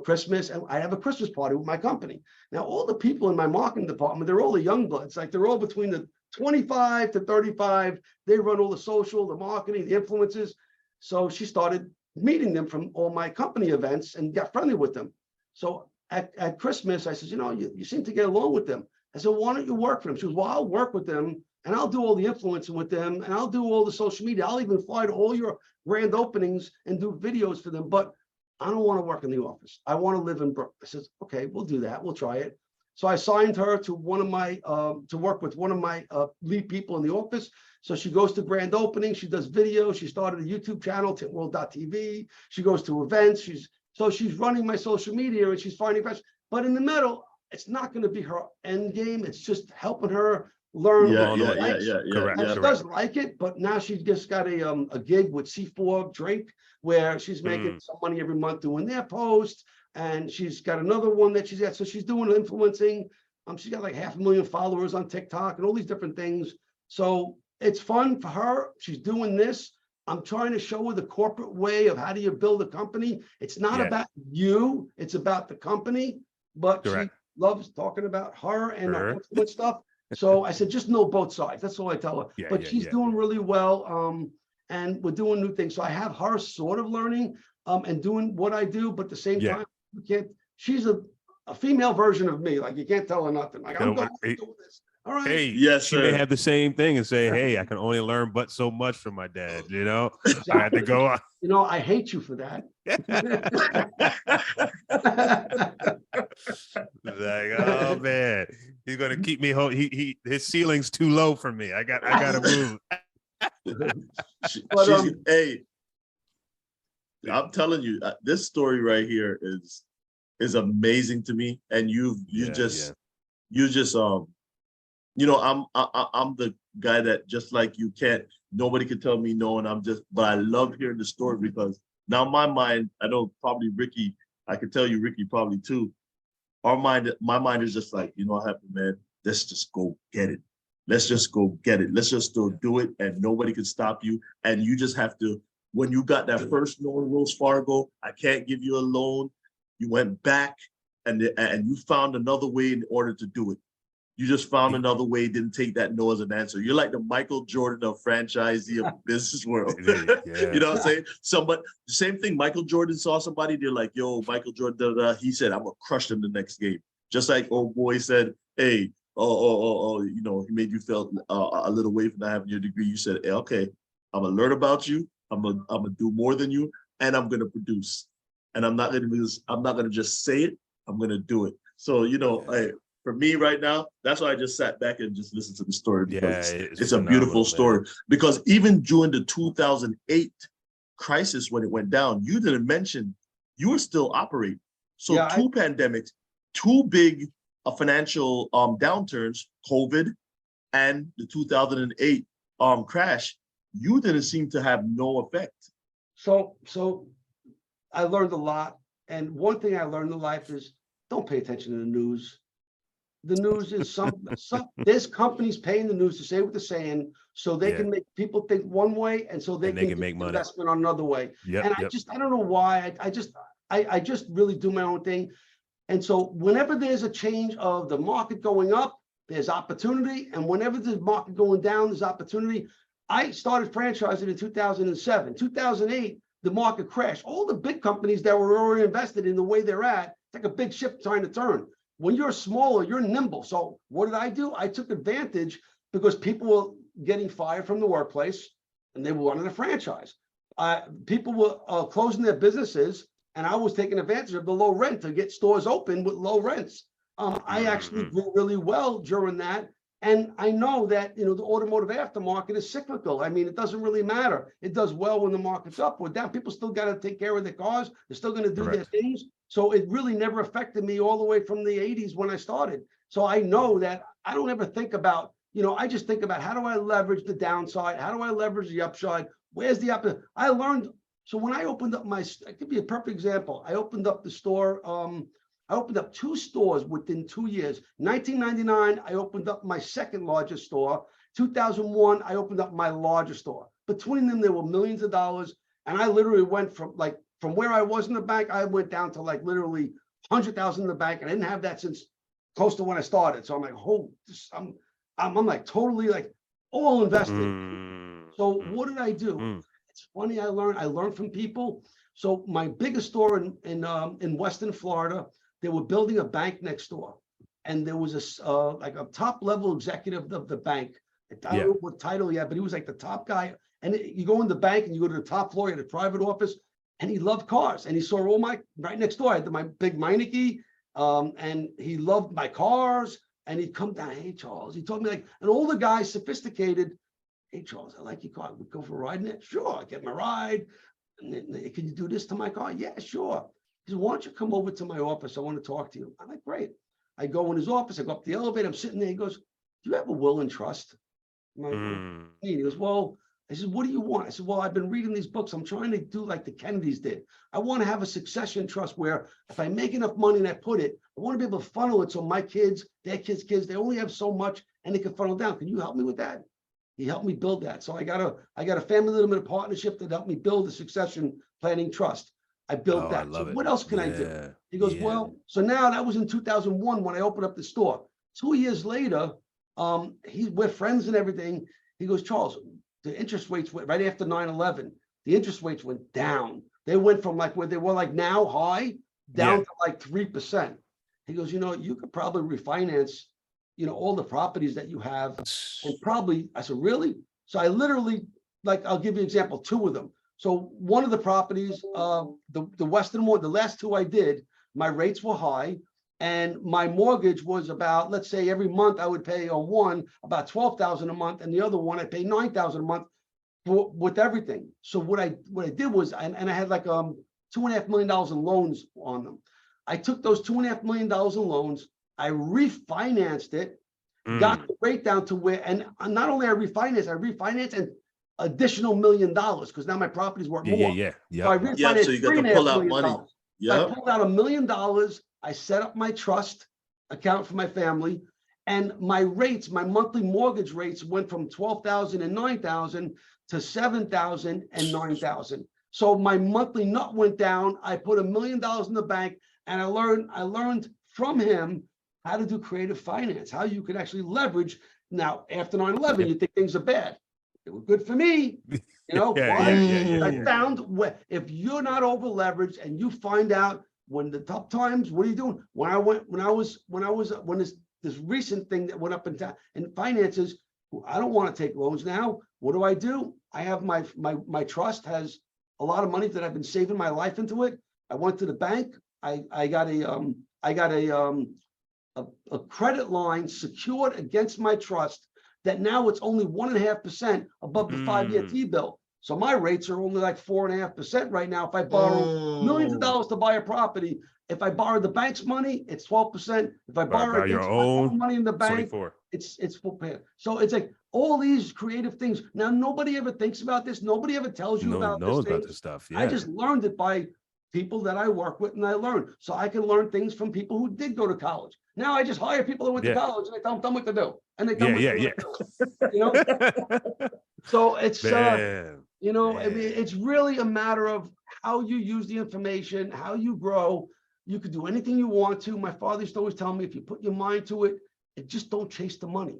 Christmas, and I have a Christmas party with my company. Now, all the people in my marketing department, they're all the young bloods. Like they're all between the 25 to 35. They run all the social, the marketing, the influences. So she started meeting them from all my company events and got friendly with them. So at Christmas, I said, you seem to get along with them. I said, why don't you work for them? She goes, well, I'll work with them and I'll do all the influencing with them and I'll do all the social media. I'll even fly to all your grand openings and do videos for them. But I don't want to work in the office. I want to live in Brooklyn. I said, okay, we'll do that. We'll try it. So I signed her to one of my, to work with one of my lead people in the office. So she goes to grand openings. She does videos. She started a YouTube channel, tintworld.tv. She goes to events. She's running my social media and she's finding fashion. But in the middle, it's not going to be her end game. It's just helping her learn. Correct. She does like it, but now she's just got a gig with C4 Drake where she's making some money every month doing their posts, and she's got another one that she's got. So she's doing influencing. She's got like 500,000 followers on TikTok and all these different things. So it's fun for her. She's doing this. I'm trying to show her the corporate way of how do you build a company. It's not about you, it's about the company, but she loves talking about her and influence stuff. So I said, just know both sides. That's all I tell her. But she's doing really well. And we're doing new things. So I have her sort of learning and doing what I do, but at the same time, you can't, she's a female version of me. Like you can't tell her nothing. Like I'm going to do this. All right. Hey, yes, she sir. may have the same thing and say, hey, I can only learn but so much from my dad, you know? Exactly. I had to go on. You know, I hate you for that. Like, oh man, he's gonna keep me home. His ceiling's too low for me. I gotta move. Hey, I'm telling you, this story right here is amazing to me. And you just you know, I'm the guy that just like you nobody can tell me no, and but I love hearing the story because now my mind, I know probably Ricky, I can tell you Ricky probably too. My mind is just like, you know what happened, man? Let's just go get it. Let's just go get it. Let's just still do it, and nobody can stop you. And you just have to, when you got that first no in Wells Fargo, I can't give you a loan. You went back and you found another way in order to do it. You just found another way, didn't take that no as an answer. You're like the Michael Jordan of franchisee of business world. You know what I'm saying? The same thing, Michael Jordan saw somebody, they're like, yo, Michael Jordan, he said, I'm gonna crush them the next game. Just like old boy said, hey, you know, he made you feel a little way from not having your degree. You said, hey, okay, I'm gonna learn about you, I'm gonna do more than you, and I'm gonna produce. And I'm not gonna just say it, I'm gonna do it. So, you know, for me right now, that's why I just sat back and just listened to the story because it's a beautiful story. Because even during the 2008 crisis when it went down, you didn't mention you were still operating. So two pandemics, two big financial downturns, COVID and the 2008 crash, you didn't seem to have no effect. So I learned a lot. And one thing I learned in life is don't pay attention to the news. The news is there's companies paying the news to say what they're saying so they can make people think one way and so they can make money. Investment on another way. I don't know why. I just really do my own thing. And so whenever there's a change of the market going up, there's opportunity. And whenever the market going down, there's opportunity. I started franchising in 2007. 2008, the market crashed. All the big companies that were already invested in the way they're at, it's like a big ship trying to turn. When you're smaller, you're nimble. So what did I do? I took advantage because people were getting fired from the workplace and they wanted a franchise. People were closing their businesses and I was taking advantage of the low rent to get stores open with low rents. I actually grew really well during that. And I know that, you know, the automotive aftermarket is cyclical. I mean, it doesn't really matter. It does well when the market's up or down. People still got to take care of their cars. They're still going to do their things. So it really never affected me all the way from the 80s when I started. So I know that I don't ever think about, you know, I just think about how do I leverage the downside? How do I leverage the upside? Where's the upside? I learned. So when I opened up I give you a perfect example. I opened up the store. I opened up 2 stores within 2 years. 1999, I opened up my second largest store. 2001, I opened up my largest store. Between them, there were millions of dollars. And I literally went from where I was in the bank, I went down to like literally 100,000 in the bank. And I didn't have that since close to when I started. So I'm like, I'm like totally like all invested. So what did I do? It's funny, I learned from people. So my biggest store in Western Florida, they were building a bank next door. and there was like a top level executive of the bank. I don't Yeah. know what title he had, but he was like the top guy. And you go in the bank and you go to the top floor, you had a private office, and he loved cars. And he saw all my, right next door, I had my big Meineke, and he loved my cars. And he'd come down, hey, Charles. He told me like, and all the guys, sophisticated, hey, Charles, I like your car. We go for a ride in it? Sure, I get my ride. And then, can you do this to my car? Yeah, sure. He said, why don't you come over to my office? I want to talk to you. I'm like, great. I go in his office. I go up the elevator. I'm sitting there. He goes, do you have a will and trust? I'm like, what do you mean? He goes, well, I said, what do you want? I said, well, I've been reading these books. I'm trying to do like the Kennedys did. I want to have a succession trust where if I make enough money and I put it, I want to be able to funnel it so my kids, their kids, they only have so much and they can funnel down. Can you help me with that? He helped me build that. So I got a family limited partnership that helped me build a succession planning trust. I built that. So what else can I do? He goes, well, so now that was in 2001 when I opened up the store. 2 years later, we're friends and everything. He goes, Charles, the interest rates went right after 9/11. The interest rates went down. They went from like where they were like now high down to like 3%. He goes, you could probably refinance, all the properties that you have. And probably, I said, really? So I literally, like, I'll give you an example, 2 of them. So one of the properties, the Western one, the last 2 I did, my rates were high. And my mortgage was about, let's say every month I would pay on one about $12,000 a month, and the other one I pay $9,000 a month with everything. So what I did was, and I had like $2.5 million in loans on them. I took those $2.5 million in loans, I refinanced it, got the rate down to where, and not only I refinanced and additional $1 million because now my property's worth more. So I refinanced so you got to pull out money. So I pulled out $1 million. I set up my trust account for my family, and my rates, my monthly mortgage rates went from $12,000 and $9,000 to $7,000 and $9,000. So my monthly nut went down. I put $1 million in the bank, and I learned from him how to do creative finance, how you can actually leverage. Now, after 9/11, you think things are bad. It was good for me. I found if you're not over leveraged and you find out when the tough times, what are you doing? When this recent thing that went up in finances, I don't want to take loans now. What do? I have my trust has a lot of money that I've been saving my life into it. I went to the bank. I got a credit line secured against my trust that now it's only 1.5% above the 5-year T-bill. So my rates are only like 4.5% right now. If I borrow millions of dollars to buy a property, if I borrow the bank's money, it's 12%. If I borrow your own money in the bank, 24. it's full pay. So it's like all these creative things. Now nobody ever thinks about this. Nobody ever tells you about this stuff. I just learned it by people that I work with, and I learned. So I can learn things from people who did go to college. Now I just hire people that went to college and I tell them what to do. And they tell me So it's I mean, it's really a matter of how you use the information, how you grow. You could do anything you want to. My father used to always tell me, if you put your mind to it, just don't chase the money.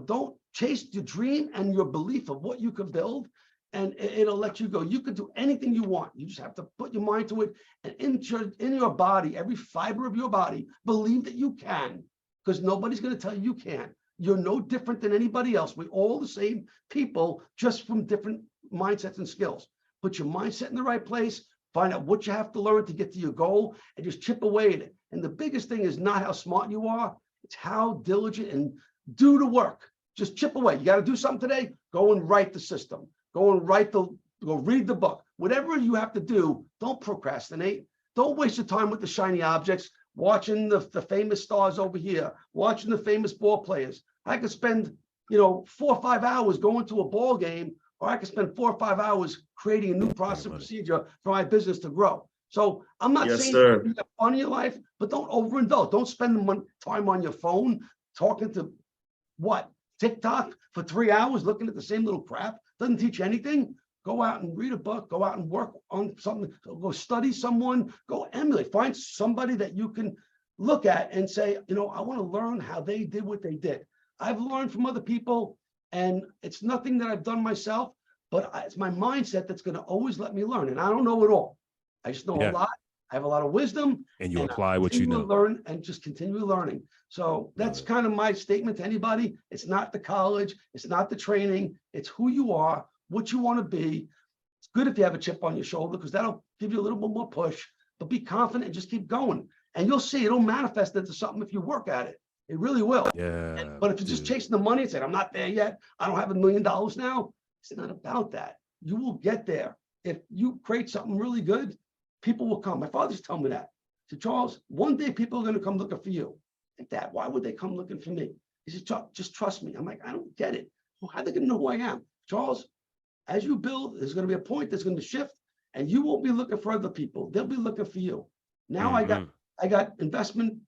Don't chase your dream and your belief of what you can build, and it'll let you go. You can do anything you want. You just have to put your mind to it, and in your body, every fiber of your body, believe that you can, because nobody's going to tell you can't. You're no different than anybody else. We're all the same people, just from different mindsets and skills. Put your mindset in the right place, find out what you have to learn to get to your goal, and just chip away at it. And the biggest thing is not how smart you are, it's how diligent and do the work. Just chip away. You got to do something today, go and write the system. Go read the book. Whatever you have to do, don't procrastinate. Don't waste your time with the shiny objects, watching the famous stars over here, watching the famous ball players. I could spend, 4 or 5 hours going to a ball game, or I could spend 4 or 5 hours creating a new process and procedure for my business to grow. So I'm not saying you have fun in your life, but don't overindulge. Don't spend time on your phone talking to TikTok for 3 hours, looking at the same little crap. Doesn't teach you anything. Go out and read a book, go out and work on something, go study someone, go emulate, find somebody that you can look at and say, I want to learn how they did what they did. I've learned from other people, and it's nothing that I've done myself, but it's my mindset that's going to always let me learn. And I don't know it all. I just know a lot. I have a lot of wisdom. And you I apply what you continue know. to learn and just continue learning. So that's kind of my statement to anybody. It's not the college. It's not the training. It's who you are, what you want to be. It's good if you have a chip on your shoulder because that'll give you a little bit more push, but be confident and just keep going. And you'll see it'll manifest into something if you work at it. It really will. Yeah. But if you're just chasing the money and saying, I'm not there yet, I don't have $1 million now, it's not about that. You will get there. If you create something really good, people will come. My father used to tell me that. He said, Charles, one day people are going to come looking for you. Like, Dad, why would they come looking for me? He said, just trust me. I'm like, I don't get it. Well, how are they going to know who I am? Charles, as you build, there's going to be a point that's going to shift, and you won't be looking for other people. They'll be looking for you. Now I got investment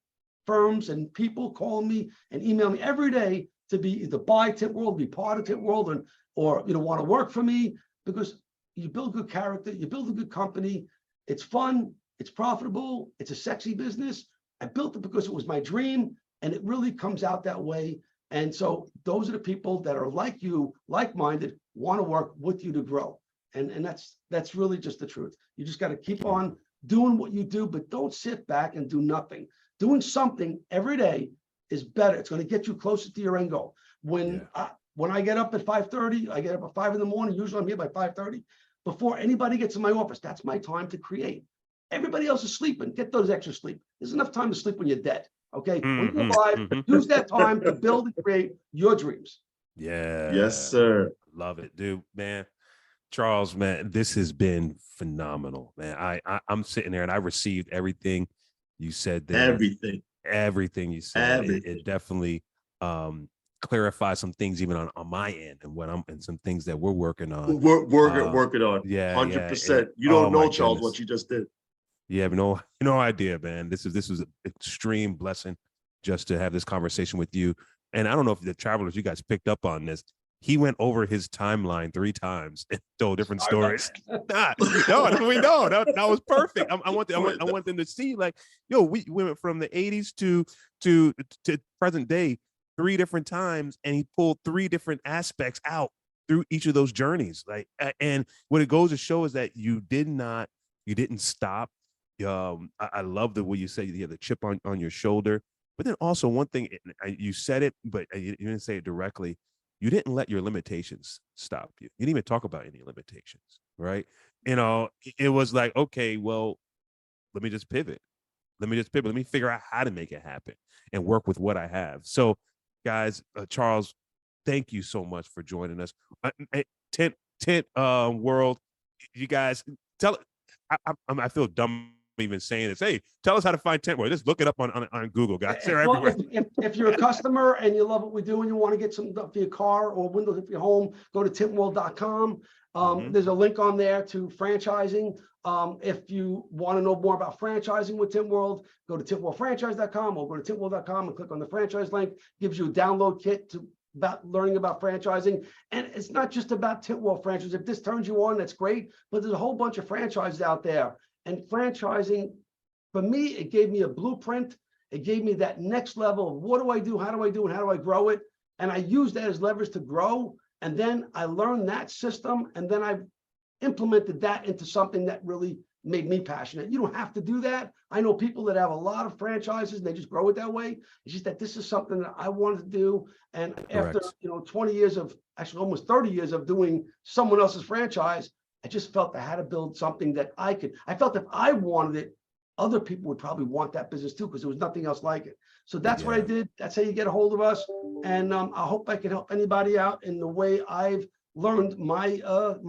firms and people calling me and email me every day to be either buy Tint World, be part of Tint World, or want to work for me, because you build good character, you build a good company. It's fun, it's profitable, it's a sexy business. I built it because it was my dream, and it really comes out that way. And so those are the people that are like you, like-minded, want to work with you to grow. And that's really just the truth. You just got to keep on doing what you do, but don't sit back and do nothing. Doing something every day is better. It's going to get you closer to your end goal. When I get up at 5:30, I get up at 5 in the morning. Usually I'm here by 5:30. Before anybody gets in my office, that's my time to create. Everybody else is sleeping. Get those extra sleep. There's enough time to sleep when you're dead. Okay. When you're alive, use that time to build and create your dreams. Yeah. Yes, sir. Love it, dude, man. Charles, man, this has been phenomenal, man. I'm sitting there and I received everything you said there. Everything you said. It definitely clarify some things even on my end and some things that we're working on. We're working on. Yeah, 100%. You don't know, Charles, what you just did. You have no idea, man. This was an extreme blessing just to have this conversation with you. And I don't know if the travelers, you guys picked up on this. He went over his timeline 3 times and told different stories. No, that was perfect. I want them to see, like, yo, we went from the 80s to present day 3 different times, and he pulled 3 different aspects out through each of those journeys. Like, and what it goes to show is that you didn't stop. I love the way you said you have the chip on your shoulder, but then also one thing, you said it, but you didn't say it directly. You didn't let your limitations stop you. You didn't even talk about any limitations, right? It was like, okay, well, let me just pivot. Let me figure out how to make it happen and work with what I have. So, guys, Charles, thank you so much for joining us. Tint World, you guys, tell. I feel dumb even saying this. Hey, tell us how to find Tint World. Just look it up on Google, guys. They're everywhere. If you're a customer and you love what we do and you want to get some stuff for your car or windows for your home, go to tintworld.com. There's a link on there to franchising. If you want to know more about franchising with Tint World, go to tintworldfranchise.com or go to tintworld.com and click on the franchise link. Gives you a download kit about learning about franchising. And it's not just about Tint World franchise. If this turns you on, that's great. But there's a whole bunch of franchises out there. And franchising, for me, it gave me a blueprint. It gave me that next level of what do I do, how do I do, and how do I grow it? And I use that as leverage to grow. And then I learned that system, and then I implemented that into something that really made me passionate. You don't have to do that. I know people that have a lot of franchises and they just grow it that way. It's just that this is something that I wanted to do. And after 20 years of, actually almost 30 years of doing someone else's franchise, I just felt I had to build something that I felt if I wanted it, other people would probably want that business too, because there was nothing else like it. So that's what I did. That's how you get a hold of us. And I hope I can help anybody out in the way I've learned my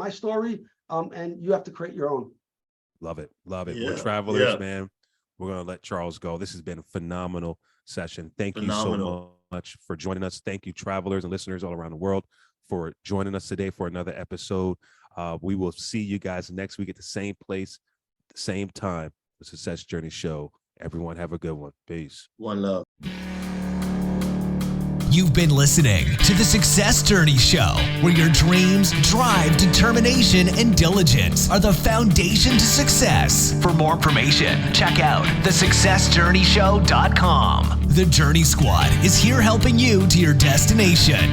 story. And you have to create your own. Love it. Yeah. We're travelers, man. We're going to let Charles go. This has been a phenomenal session. Thank you so much for joining us. Thank you, travelers and listeners all around the world, for joining us today for another episode. We will see you guys next week at the same place, the same time, the Success Journey Show. Everyone have a good one. Peace. One love. You've been listening to the Success Journey Show, where your dreams, drive, determination, and diligence are the foundation to success. For more information, check out thesuccessjourneyshow.com. The Journey Squad is here helping you to your destination.